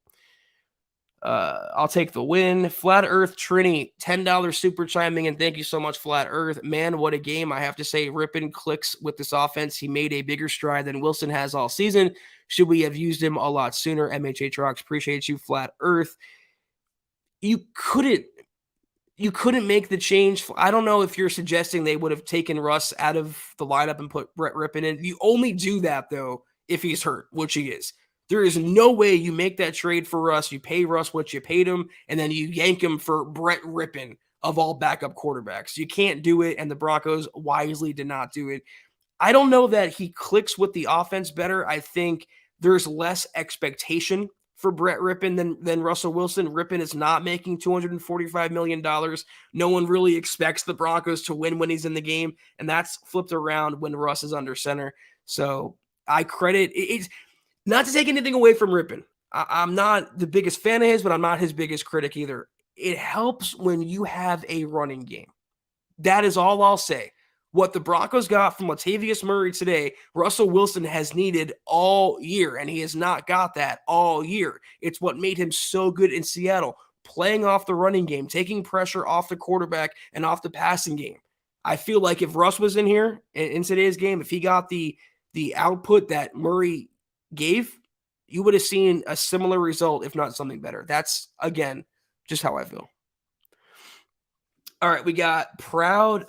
I'll take the win. Flat Earth Trini, $10 super chiming in. Thank you so much, Flat Earth. Man, what a game. I have to say, Rippon clicks with this offense. He made a bigger stride than Wilson has all season. Should we have used him a lot sooner? MHH Rocks, appreciate you, Flat Earth. You couldn't make the change. I don't know if you're suggesting they would have taken Russ out of the lineup and put Brett Rippon in. You only do that, though, if he's hurt, which he is. There is no way you make that trade for Russ. You pay Russ what you paid him, and then you yank him for Brett Rippon of all backup quarterbacks. You can't do it, and the Broncos wisely did not do it. I don't know that he clicks with the offense better. I think there's less expectation for Brett Rippon than Russell Wilson. Rippon is not making $245 million. No one really expects the Broncos to win when he's in the game, and that's flipped around when Russ is under center. So I credit it's not to take anything away from Rippon. I'm not the biggest fan of his, but I'm not his biggest critic either. It helps when you have a running game. That is all I'll say. What the Broncos got from Latavius Murray today, Russell Wilson has needed all year, and he has not got that all year. It's what made him so good in Seattle, playing off the running game, taking pressure off the quarterback and off the passing game. I feel like if Russ was in here in today's game, if he got the output that Murray gave, you would have seen a similar result, if not something better. That's, again, just how I feel. All right, we got Proud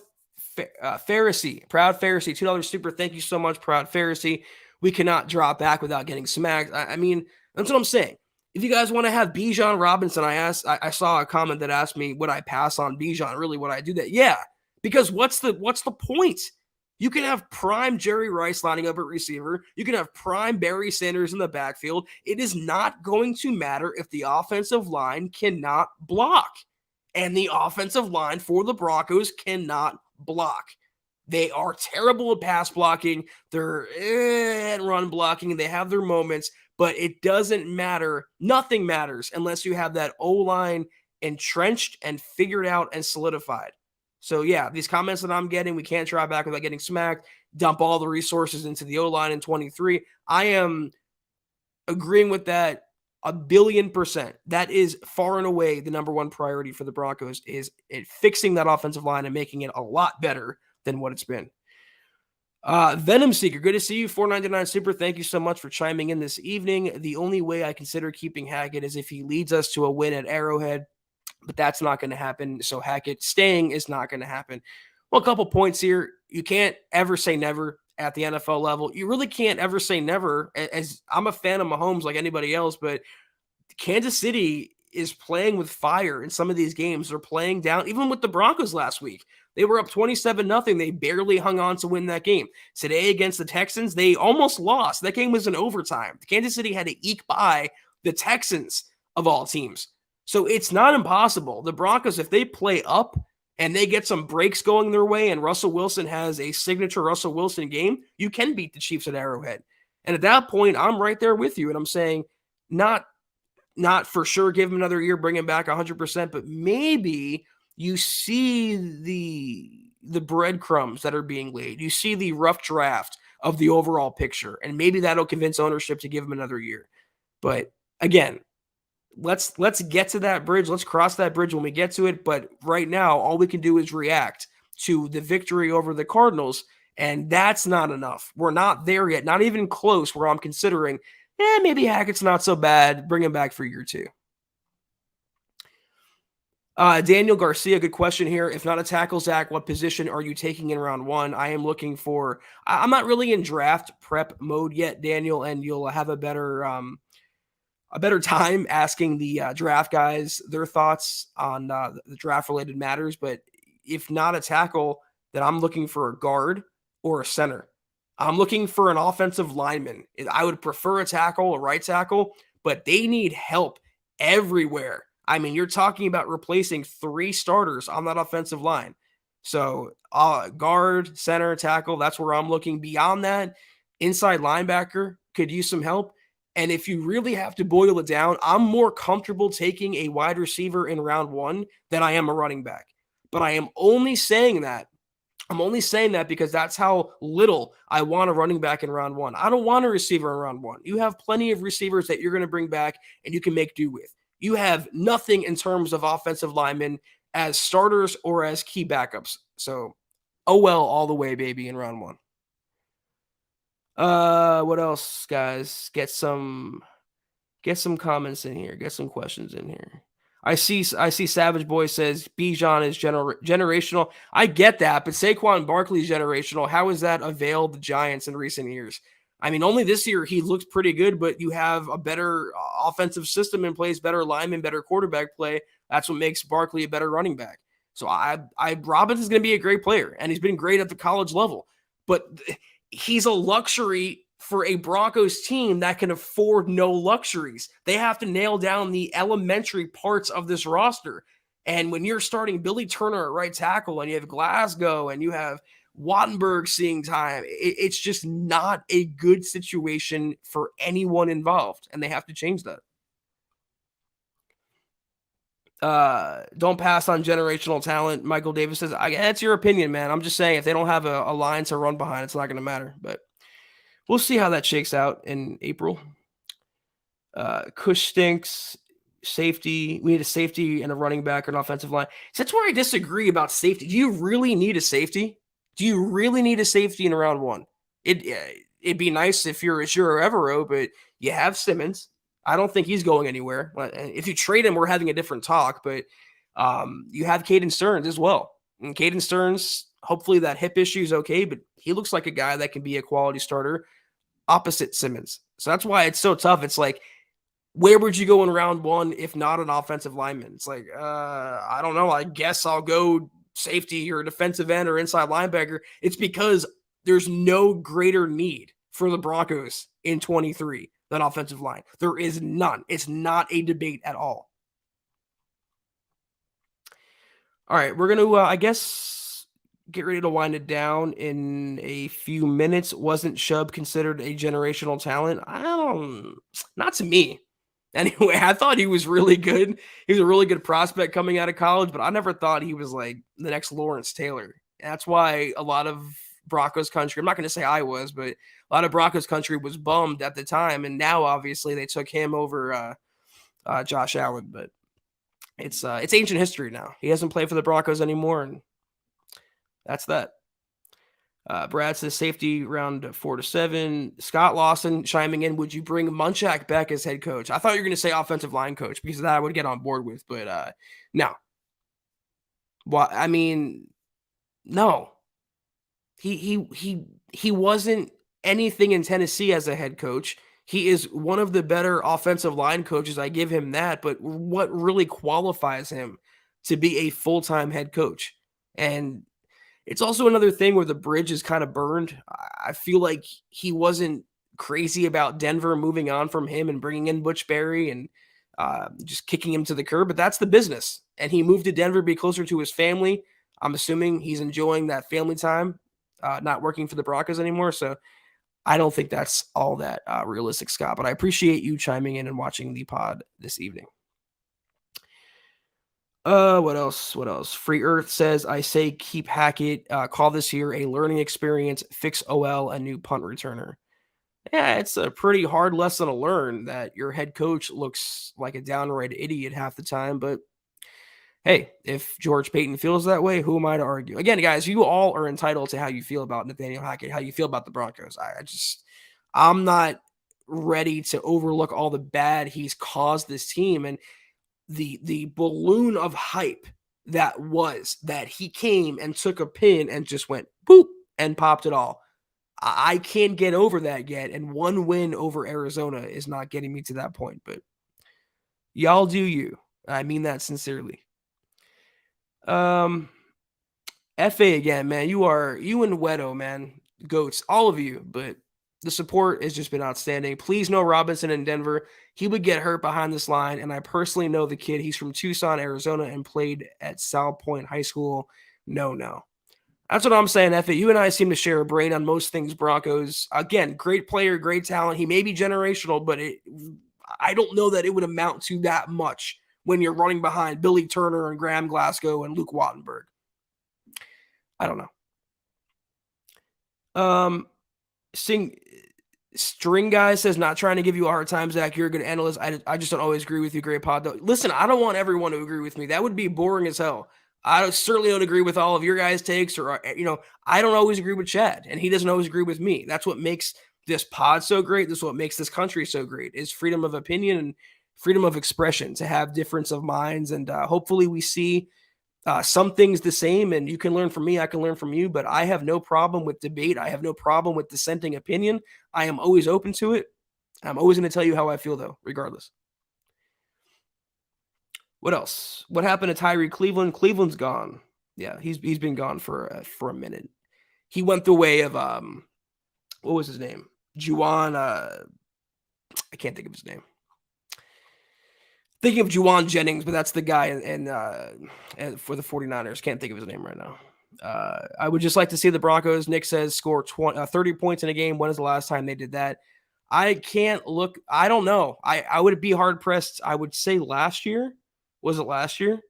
Pharisee, $2 super. Thank you so much, Proud Pharisee. We cannot drop back without getting smacked. I mean, that's what I'm saying. If you guys want to have Bijan Robinson, I saw a comment that asked me, would I pass on Bijan? Really, would I do that? Yeah, because what's the point? You can have prime Jerry Rice lining up at receiver. You can have prime Barry Sanders in the backfield. It is not going to matter if the offensive line cannot block. And the offensive line for the Broncos cannot block. They are terrible at pass blocking. They're at run blocking. They have their moments, but it doesn't matter. Nothing matters unless you have that O-line entrenched and figured out and solidified. So, yeah, these comments that I'm getting, we can't try back without getting smacked, dump all the resources into the O-line in 23. I am agreeing with that 1,000,000,000%. That is far and away the number one priority for the Broncos, is fixing that offensive line and making it a lot better than what it's been. Venom Seeker, good to see you. $4.99 super. Thank you so much for chiming in this evening. The only way I consider keeping Hackett is if he leads us to a win at Arrowhead, but that's not going to happen. So Hackett staying is not going to happen. Well, a couple points here. You can't ever say never at the NFL level. You really can't ever say never. As I'm a fan of Mahomes like anybody else, but Kansas City is playing with fire in some of these games. They're playing down, even with the Broncos last week. They were up 27-0. They barely hung on to win that game. Today against the Texans, they almost lost. That game was in overtime. Kansas City had to eke by the Texans of all teams. So it's not impossible. The Broncos, if they play up and they get some breaks going their way and Russell Wilson has a signature Russell Wilson game, you can beat the Chiefs at Arrowhead. And at that point, I'm right there with you. And I'm saying, not for sure give him another year, bring him back 100%, but maybe you see the breadcrumbs that are being laid. You see the rough draft of the overall picture, and maybe that'll convince ownership to give him another year. But again, let's get to that bridge. Let's cross that bridge when we get to it. But right now, all we can do is react to the victory over the Cardinals, and that's not enough. We're not there yet, not even close, where I'm considering, maybe Hackett's not so bad. Bring him back for year 2. Daniel Garcia, good question here. If not a tackle, Zach, what position are you taking in round 1? I am looking for. I'm not really in draft prep mode yet, Daniel, and you'll have a better time asking the draft guys their thoughts on the draft related matters. But if not a tackle, then I'm looking for a guard or a center. I'm looking for an offensive lineman. I would prefer a tackle, a right tackle, but they need help everywhere. I mean, you're talking about replacing 3 starters on that offensive line. So guard, center, tackle, that's where I'm looking. Beyond that, inside linebacker could use some help. And if you really have to boil it down, I'm more comfortable taking a wide receiver in round 1 than I am a running back. But I am only saying that. I'm only saying that because that's how little I want a running back in round 1. I don't want a receiver in round 1. You have plenty of receivers that you're going to bring back and you can make do with. You have nothing in terms of offensive linemen as starters or as key backups. So, all the way, baby, in round 1. What else, guys? Get some comments in here. Get some questions in here. I see Savage Boy says Bijan is generational. I get that, but Saquon Barkley is generational. How has that availed the Giants in recent years? I mean, only this year he looks pretty good, but you have a better offensive system in place, better lineman, better quarterback play. That's what makes Barkley a better running back. So Robbins is going to be a great player, and he's been great at the college level. But he's a luxury for a Broncos team that can afford no luxuries. They have to nail down the elementary parts of this roster. And when you're starting Billy Turner at right tackle and you have Glasgow and you have Wattenberg seeing time, it's just not a good situation for anyone involved. And they have to change that. Don't pass on generational talent. Michael Davis says, that's your opinion, man. I'm just saying if they don't have a line to run behind, it's not going to matter. But we'll see how that shakes out in April. Kush stinks. Safety. We need a safety and a running back or an offensive line. So that's where I disagree about safety. Do you really need a safety? Do you really need a safety in round 1? It'd be nice if you're Evero, but you have Simmons. I don't think he's going anywhere. If you trade him, we're having a different talk, but you have Caden Stearns as well. And Caden Stearns, hopefully that hip issue is okay, but he looks like a guy that can be a quality starter opposite Simmons. So that's why it's so tough. It's like, where would you go in round 1 if not an offensive lineman? It's like, I don't know. I guess I'll go safety or defensive end or inside linebacker. It's because there's no greater need for the Broncos in 23 than offensive line. There is none. It's not a debate at all. All right, we're going to, I guess, get ready to wind it down in a few minutes. Wasn't Chubb considered a generational talent? Not to me. Anyway, I thought he was really good. He was a really good prospect coming out of college, but I never thought he was like the next Lawrence Taylor. And that's why a lot of Broncos country, I'm not going to say I was, but a lot of Broncos country was bummed at the time. And now, obviously, they took him over Josh Allen. But it's ancient history now. He hasn't played for the Broncos anymore, and that's that. Brad says safety round 4 to 7. Scott Lawson chiming in. Would you bring Munchak back as head coach? I thought you were going to say offensive line coach because that I would get on board with, but no. Well, I mean, no. He wasn't anything in Tennessee as a head coach. He is one of the better offensive line coaches. I give him that, but what really qualifies him to be a full-time head coach? And it's also another thing where the bridge is kind of burned. I feel like he wasn't crazy about Denver moving on from him and bringing in Butch Berry and just kicking him to the curb, but that's the business. And he moved to Denver to be closer to his family. I'm assuming he's enjoying that family time, not working for the Broncos anymore. So I don't think that's all that realistic, Scott. But I appreciate you chiming in and watching the pod this evening. What else? What else? Free Earth says, I say keep Hackett. Call this year a learning experience. Fix OL, a new punt returner. Yeah, it's a pretty hard lesson to learn that your head coach looks like a downright idiot half the time. But hey, if George Payton feels that way, who am I to argue? Again, guys, you all are entitled to how you feel about Nathaniel Hackett, how you feel about the Broncos. I'm not ready to overlook all the bad he's caused this team. And the balloon of hype that he came and took a pin and just went boop and popped it all. I can't get over that yet, and one win over Arizona is not getting me to that point, but y'all do you. I mean that sincerely. FA again, man. You and Wedo, man. Goats, all of you, but the support has just been outstanding. Please no Robinson in Denver. He would get hurt behind this line, and I personally know the kid. He's from Tucson, Arizona, and played at South Point High School. No. That's what I'm saying, F it. You and I seem to share a brain on most things Broncos. Again, great player, great talent. He may be generational, but I don't know that it would amount to that much when you're running behind Billy Turner and Graham Glasgow and Luke Wattenberg. I don't know. String Guy says, not trying to give you a hard time, Zach. You're a good analyst. I just don't always agree with you. Great pod, though. Listen, I don't want everyone to agree with me. That would be boring as hell. I certainly don't agree with all of your guys' takes, or, I don't always agree with Chad, and he doesn't always agree with me. That's what makes this pod so great. This is what makes this country so great, is freedom of opinion and freedom of expression, to have difference of minds. And hopefully we see some things the same, and you can learn from me, I can learn from you, but I have no problem with debate. I have no problem with dissenting opinion. I am always open to it. I'm always going to tell you how I feel, though, regardless. What else? What happened to Tyree Cleveland? Cleveland's gone. Yeah, he's been gone for a minute. He went the way of what was his name? Juwan. I can't think of his name. Thinking of Juwan Jennings, but that's the guy in for the 49ers. Can't think of his name right now. I would just like to see the Broncos, Nick says, score 30 points in a game. When is the last time they did that? I can't look. I don't know. I would be hard-pressed. I would say last year. Was it last year?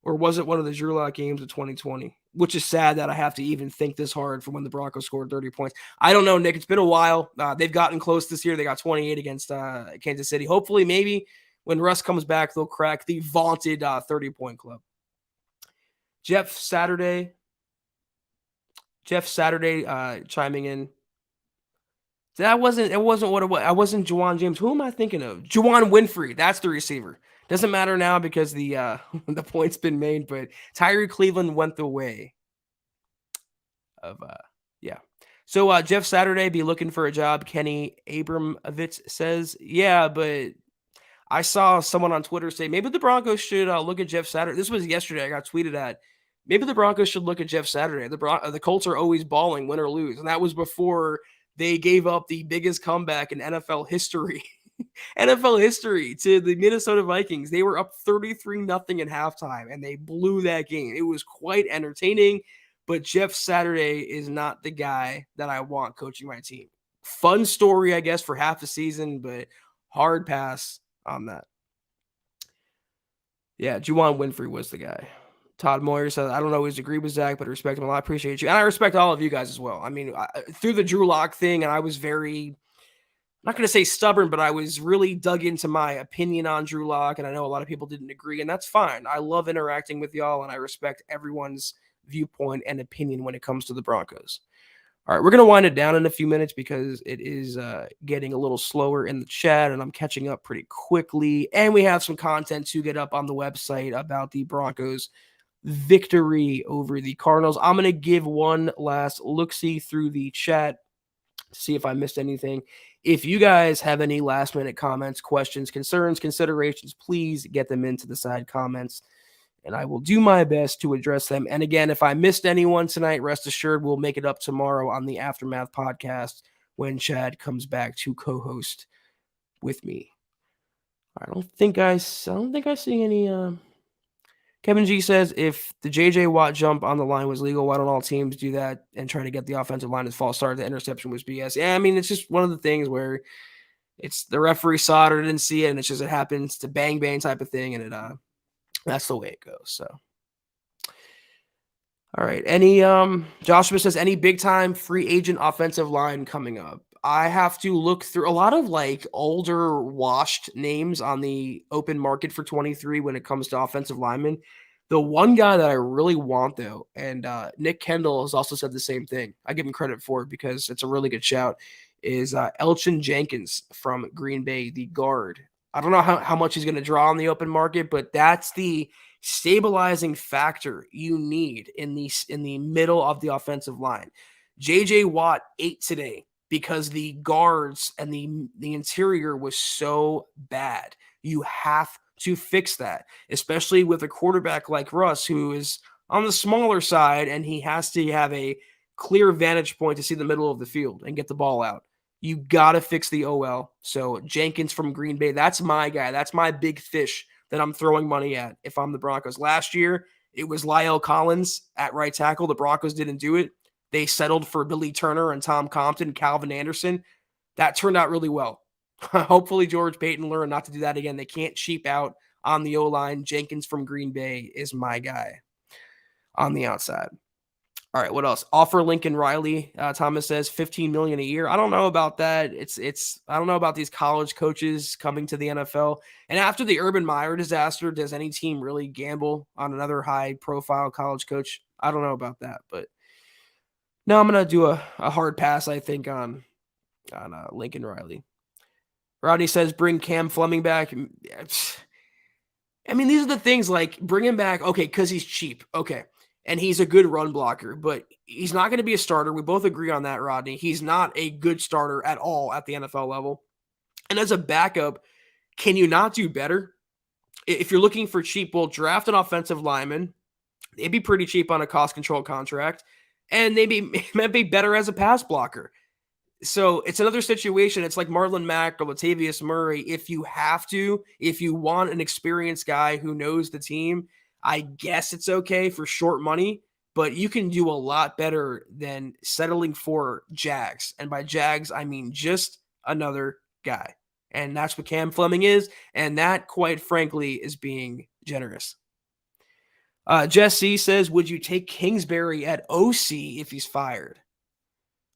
Or was it one of the Drew Lock games of 2020? Which is sad that I have to even think this hard for when the Broncos scored 30 points. I don't know, Nick. It's been a while. They've gotten close this year. They got 28 against Kansas City. Hopefully, maybe when Russ comes back, they'll crack the vaunted 30-point club. Jeff Saturday chiming in. It wasn't what it was. I wasn't Juwan James. Who am I thinking of? Juwan Winfrey. That's the receiver. Doesn't matter now because the point's been made, but Tyree Cleveland went the way of yeah. So Jeff Saturday be looking for a job. Kenny Abramovitz says, yeah, but I saw someone on Twitter say maybe the Broncos should look at Jeff Saturday. This was yesterday. I got tweeted at. Maybe the Broncos should look at Jeff Saturday. The Colts are always balling, win or lose, and that was before they gave up the biggest comeback in NFL history. NFL history to the Minnesota Vikings. They were up 33-0 at halftime, and they blew that game. It was quite entertaining, but Jeff Saturday is not the guy that I want coaching my team. Fun story, I guess, for half a season, but hard pass on that. Yeah, Juwan Winfrey was the guy. Todd Moyer says, I don't always agree with Zach, but I respect him a lot. I appreciate you. And I respect all of you guys as well. I mean, through the Drew Lock thing, and I was very... I'm not going to say stubborn, but I was really dug into my opinion on Drew Lock, and I know a lot of people didn't agree, and that's fine. I love interacting with y'all, and I respect everyone's viewpoint and opinion when it comes to the Broncos. All right, we're going to wind it down in a few minutes because it is getting a little slower in the chat, and I'm catching up pretty quickly, and we have some content to get up on the website about the Broncos' victory over the Cardinals. I'm going to give one last look-see through the chat to see if I missed anything. If you guys have any last-minute comments, questions, concerns, considerations, please get them into the side comments, and I will do my best to address them. And again, if I missed anyone tonight, rest assured we'll make it up tomorrow on the Aftermath podcast when Chad comes back to co-host with me. I don't think I see any. Kevin G says if the J.J. Watt jump on the line was legal, why don't all teams do that and try to get the offensive line as false start? The interception was BS. Yeah, I mean it's just one of the things where it's the referee saw it or didn't see it, and it's just it happens to bang bang type of thing, and it that's the way it goes. So. All right. Any Joshua says any big time free agent offensive line coming up? I have to look through a lot of like older washed names on the open market for 23 when it comes to offensive linemen. The one guy that I really want though, and Nick Kendall has also said the same thing. I give him credit for it because it's a really good shout. Is Elgin Jenkins from Green Bay, the guard. I don't know how much he's going to draw on the open market, but that's the stabilizing factor you need in the middle of the offensive line. JJ Watt ate today because the guards and the interior was so bad. You have to fix that, especially with a quarterback like Russ, who is on the smaller side, and he has to have a clear vantage point to see the middle of the field and get the ball out. You got to fix the OL. So Jenkins from Green Bay, that's my guy. That's my big fish that I'm throwing money at if I'm the Broncos. Last year, it was Lyle Collins at right tackle. The Broncos didn't do it. They settled for Billy Turner and Tom Compton, Calvin Anderson. That turned out really well. Hopefully George Payton learned not to do that again. They can't cheap out on the O-line. Jenkins from Green Bay is my guy on the outside. All right, what else? Offer Lincoln Riley. Thomas says $15 million a year. I don't know about that. I don't know about these college coaches coming to the NFL. And after the Urban Meyer disaster, does any team really gamble on another high-profile college coach? I don't know about that, but no, I'm gonna do a hard pass. I think on Lincoln Riley. Rodney says bring Cam Fleming back. I mean, these are the things like bring him back. Okay, because he's cheap. Okay. And he's a good run blocker, but he's not going to be a starter. We both agree on that, Rodney. He's not a good starter at all at the NFL level. And as a backup, can you not do better? If you're looking for cheap, well, draft an offensive lineman. They'd be pretty cheap on a cost control contract, and might be better as a pass blocker. So it's another situation. It's like Marlon Mack or Latavius Murray. If you want an experienced guy who knows the team, I guess it's okay for short money, but you can do a lot better than settling for Jags. And by Jags, I mean just another guy. And that's what Cam Fleming is. And that, quite frankly, is being generous. Jesse says, would you take Kingsbury at OC if he's fired?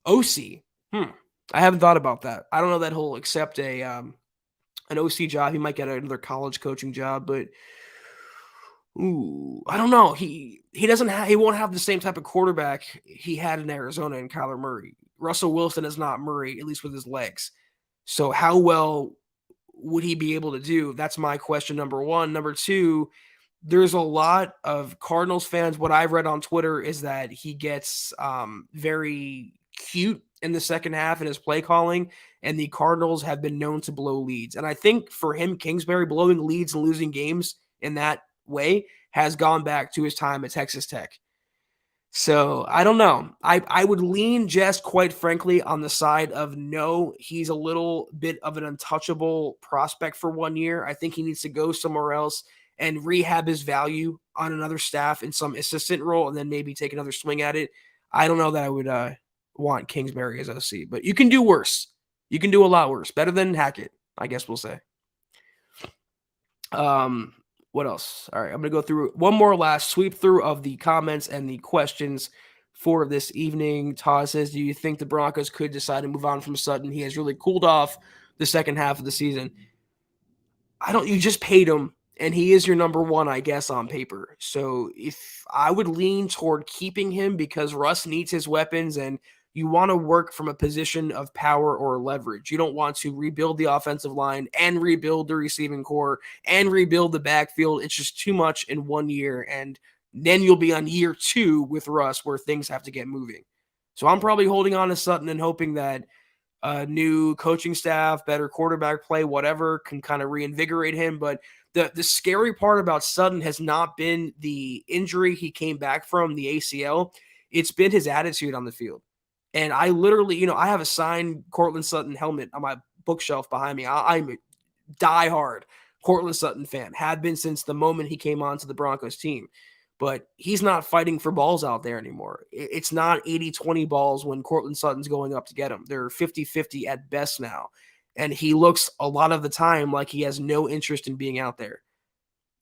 OC? I haven't thought about that. I don't know that he'll accept an OC job. He might get another college coaching job, but I don't know. He won't have the same type of quarterback he had in Arizona and Kyler Murray. Russell Wilson is not Murray, at least with his legs. So how well would he be able to do? That's my question, number one. Number two, there's a lot of Cardinals fans. What I've read on Twitter is that he gets very cute in the second half in his play calling, and the Cardinals have been known to blow leads. And I think for him, Kingsbury blowing leads and losing games in that way has gone back to his time at Texas Tech. So I don't know. I would lean just quite frankly on the side of no, he's a little bit of an untouchable prospect for 1 year. I think he needs to go somewhere else and rehab his value on another staff in some assistant role and then maybe take another swing at it. I don't know that I would want Kingsbury as OC, but you can do worse. You can do a lot worse. Better than Hackett, I guess we'll say. What else? All right, I'm going to go through one more last sweep through of the comments and the questions for this evening. Todd says, do you think the Broncos could decide to move on from Sutton? He has really cooled off the second half of the season. You just paid him, and he is your number one, I guess, on paper. So if I would lean toward keeping him because Russ needs his weapons and you want to work from a position of power or leverage. You don't want to rebuild the offensive line and rebuild the receiving core and rebuild the backfield. It's just too much in 1 year. And then you'll be on year 2 with Russ where things have to get moving. So I'm probably holding on to Sutton and hoping that a new coaching staff, better quarterback play, whatever, can kind of reinvigorate him. But the scary part about Sutton has not been the injury he came back from, the ACL. It's been his attitude on the field. And I literally, I have a signed Cortland Sutton helmet on my bookshelf behind me. I'm a diehard Cortland Sutton fan, have been since the moment he came onto the Broncos team. But he's not fighting for balls out there anymore. It's not 80-20 balls when Cortland Sutton's going up to get him. They're 50-50 at best now. And he looks a lot of the time like he has no interest in being out there.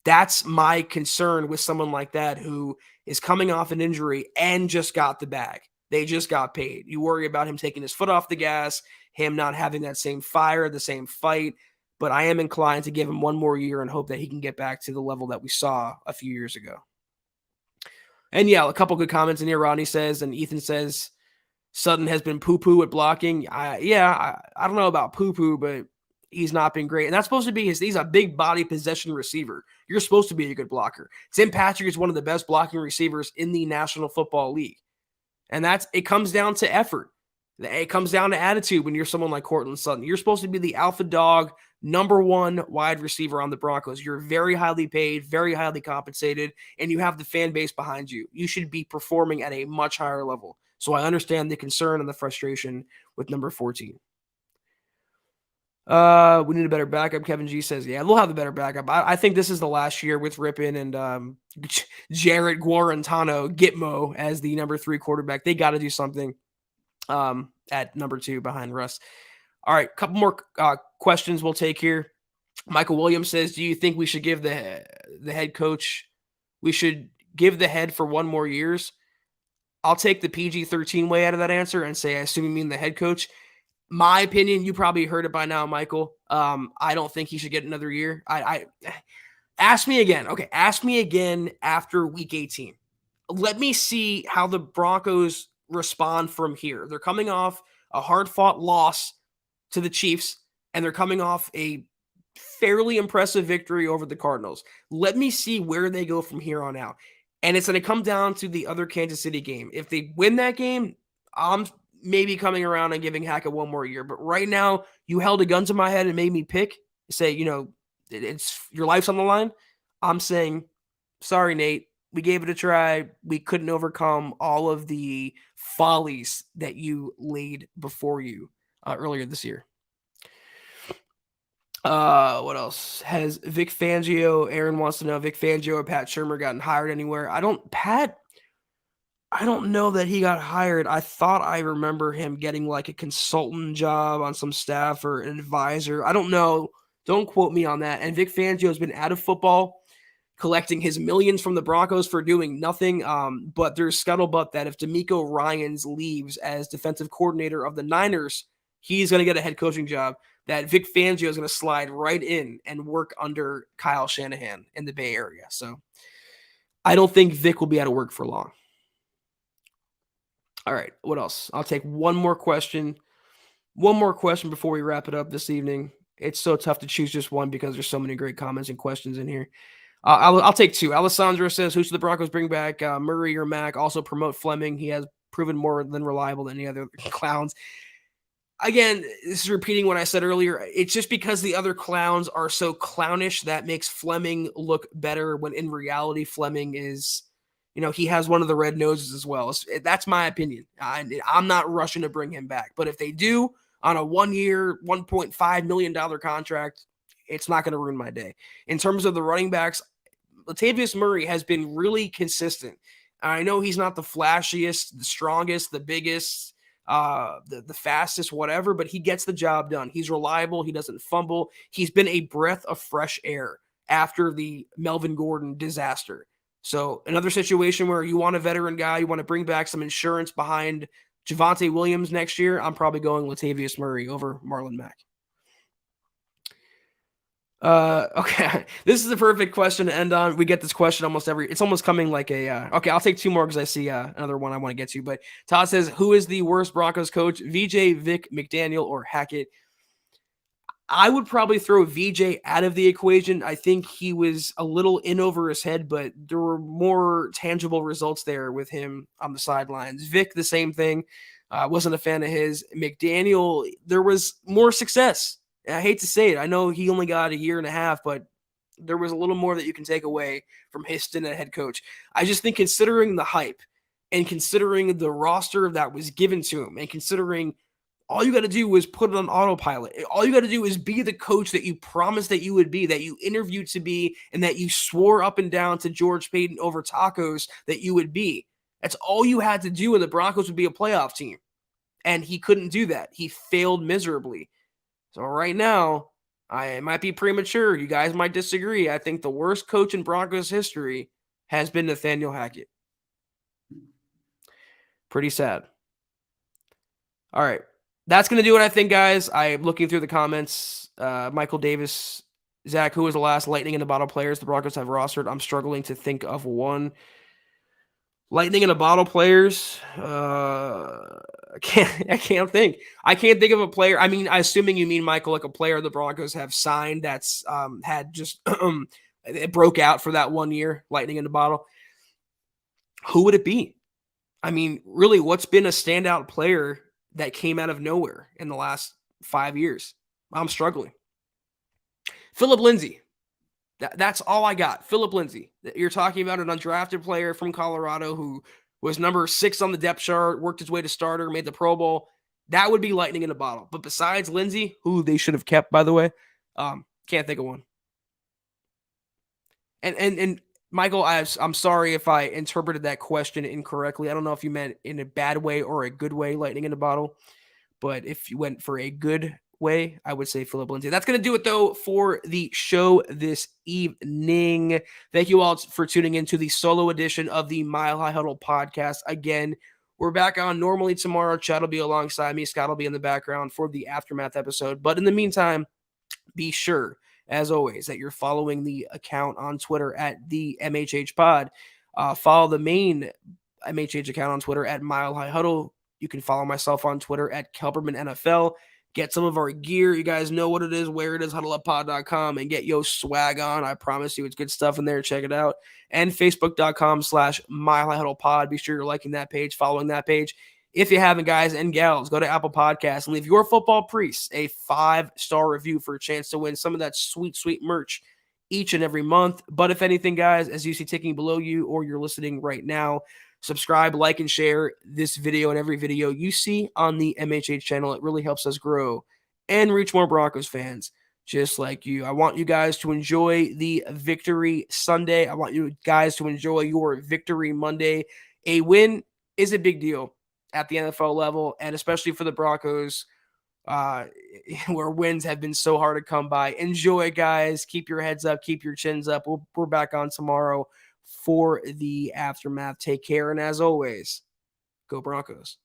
That's my concern with someone like that who is coming off an injury and just got the bag. They just got paid. You worry about him taking his foot off the gas, him not having that same fire, the same fight. But I am inclined to give him one more year and hope that he can get back to the level that we saw a few years ago. And yeah, a couple good comments in here. Ronnie says, and Ethan says, Sutton has been poo-poo at blocking. I don't know about poo-poo, but he's not been great. And that's supposed to be he's a big body possession receiver. You're supposed to be a good blocker. Tim Patrick is one of the best blocking receivers in the National Football League. And it comes down to effort. It comes down to attitude when you're someone like Cortland Sutton. You're supposed to be the alpha dog, number one wide receiver on the Broncos. You're very highly paid, very highly compensated, and you have the fan base behind you. You should be performing at a much higher level. So I understand the concern and the frustration with number 14. We need a better backup. Kevin G says, yeah, we'll have a better backup. I think this is the last year with Rippon and Jarrett Guarantano, Gitmo, as the number 3 quarterback. They got to do something at number 2 behind Russ. All right, a couple more questions we'll take here. Michael Williams says, do you think we should give the head coach, we should give the head for 1 more years? I'll take the PG-13 way out of that answer and say, I assume you mean the head coach. My opinion, you probably heard it by now, Michael. I don't think he should get another year. I ask me again. Okay, ask me again after week 18. Let me see how the Broncos respond from here. They're coming off a hard-fought loss to the Chiefs, and they're coming off a fairly impressive victory over the Cardinals. Let me see where they go from here on out. And it's going to come down to the other Kansas City game. If they win that game, I'm maybe coming around and giving Hackett 1 more year. But right now, you held a gun to my head and made me pick, say, it's your life's on the line. I'm saying, sorry, Nate. We gave it a try. We couldn't overcome all of the follies that you laid before you earlier this year. What else? Has Vic Fangio, Aaron wants to know, Vic Fangio or Pat Shurmur gotten hired anywhere? I don't know that he got hired. I thought I remember him getting like a consultant job on some staff or an advisor. I don't know. Don't quote me on that. And Vic Fangio has been out of football, collecting his millions from the Broncos for doing nothing. But there's scuttlebutt that if DeMeco Ryans leaves as defensive coordinator of the Niners, he's going to get a head coaching job. That Vic Fangio is going to slide right in and work under Kyle Shanahan in the Bay Area. So I don't think Vic will be out of work for long. All right, what else? I'll take one more question. One more question before we wrap it up this evening. It's so tough to choose just one because there's so many great comments and questions in here. I'll take 2. Alessandro says, who should the Broncos bring back, Murray or Mack? Also promote Fleming. He has proven more than reliable than any other clowns. Again, this is repeating what I said earlier. It's just because the other clowns are so clownish that makes Fleming look better when in reality Fleming is, he has one of the red noses as well. That's my opinion. I'm not rushing to bring him back. But if they do on a 1-year, $1.5 million contract, it's not going to ruin my day. In terms of the running backs, Latavius Murray has been really consistent. I know he's not the flashiest, the strongest, the biggest, the fastest, whatever, but he gets the job done. He's reliable. He doesn't fumble. He's been a breath of fresh air after the Melvin Gordon disaster. So another situation where you want a veteran guy, you want to bring back some insurance behind Javonte Williams next year, I'm probably going Latavius Murray over Marlon Mack. Okay. This is the perfect question to end on. We get this question it's almost coming like okay, I'll take 2 more because I see another one I want to get to. But Todd says, who is the worst Broncos coach, VJ, Vic, McDaniel, or Hackett? I would probably throw VJ out of the equation. I think he was a little in over his head, but there were more tangible results there with him on the sidelines. Vic, the same thing. Wasn't a fan of his. McDaniel, there was more success. I hate to say it. I know he only got 1.5 years, but there was a little more that you can take away from his stint as head coach. I just think considering the hype And considering the roster that was given to him, and considering all you got to do is put it on autopilot. All you got to do is be the coach that you promised that you would be, that you interviewed to be, and that you swore up and down to George Paton over tacos that you would be. That's all you had to do, and the Broncos would be a playoff team. And he couldn't do that. He failed miserably. So right now, it might be premature. You guys might disagree. I think the worst coach in Broncos history has been Nathaniel Hackett. Pretty sad. All right. That's going to do it, I think, guys. I'm looking through the comments. Michael Davis, Zach, who was the last lightning in the bottle players the Broncos have rostered? I'm struggling to think of one. Lightning in a bottle players. I can't think. I can't think of a player. I mean, assuming you mean, Michael, like a player the Broncos have signed that's had just it broke out for that 1 year. Lightning in the bottle. Who would it be? I mean, really, what's been a standout player that came out of nowhere in the last 5 years? I'm struggling. Philip Lindsay. That's all I got. Philip Lindsay. You're talking about an undrafted player from Colorado who was number 6 on the depth chart, worked his way to starter, made the Pro Bowl. That would be lightning in a bottle. But besides Lindsay, who they should have kept, by the way, can't think of one. And Michael, I'm sorry if I interpreted that question incorrectly. I don't know if you meant in a bad way or a good way, lightning in a bottle. But if you went for a good way, I would say Philip Lindsay. That's going to do it, though, for the show this evening. Thank you all for tuning in to the solo edition of the Mile High Huddle podcast. Again, we're back on normally tomorrow. Chad will be alongside me. Scott will be in the background for the Aftermath episode. But in the meantime, be sure, as always, that you're following the account on Twitter at the MHH Pod. Follow the main MHH account on Twitter at Mile High Huddle. You can follow myself on Twitter at Kelberman NFL. Get some of our gear. You guys know what it is, where it is, huddleuppod.com, and get yo swag on. I promise you it's good stuff in there. Check it out. And facebook.com/Mile High Huddle Pod. Be sure you're liking that page, following that page. If you haven't, guys and gals, go to Apple Podcasts and leave your football priests a 5-star review for a chance to win some of that sweet, sweet merch each and every month. But if anything, guys, as you see ticking below you or you're listening right now, subscribe, like, and share this video and every video you see on the MHH channel. It really helps us grow and reach more Broncos fans just like you. I want you guys to enjoy the Victory Sunday. I want you guys to enjoy your Victory Monday. A win is a big deal at the NFL level, and especially for the Broncos, where wins have been so hard to come by. Enjoy, guys. Keep your heads up. Keep your chins up. We're back on tomorrow for the Aftermath. Take care, and as always, go Broncos.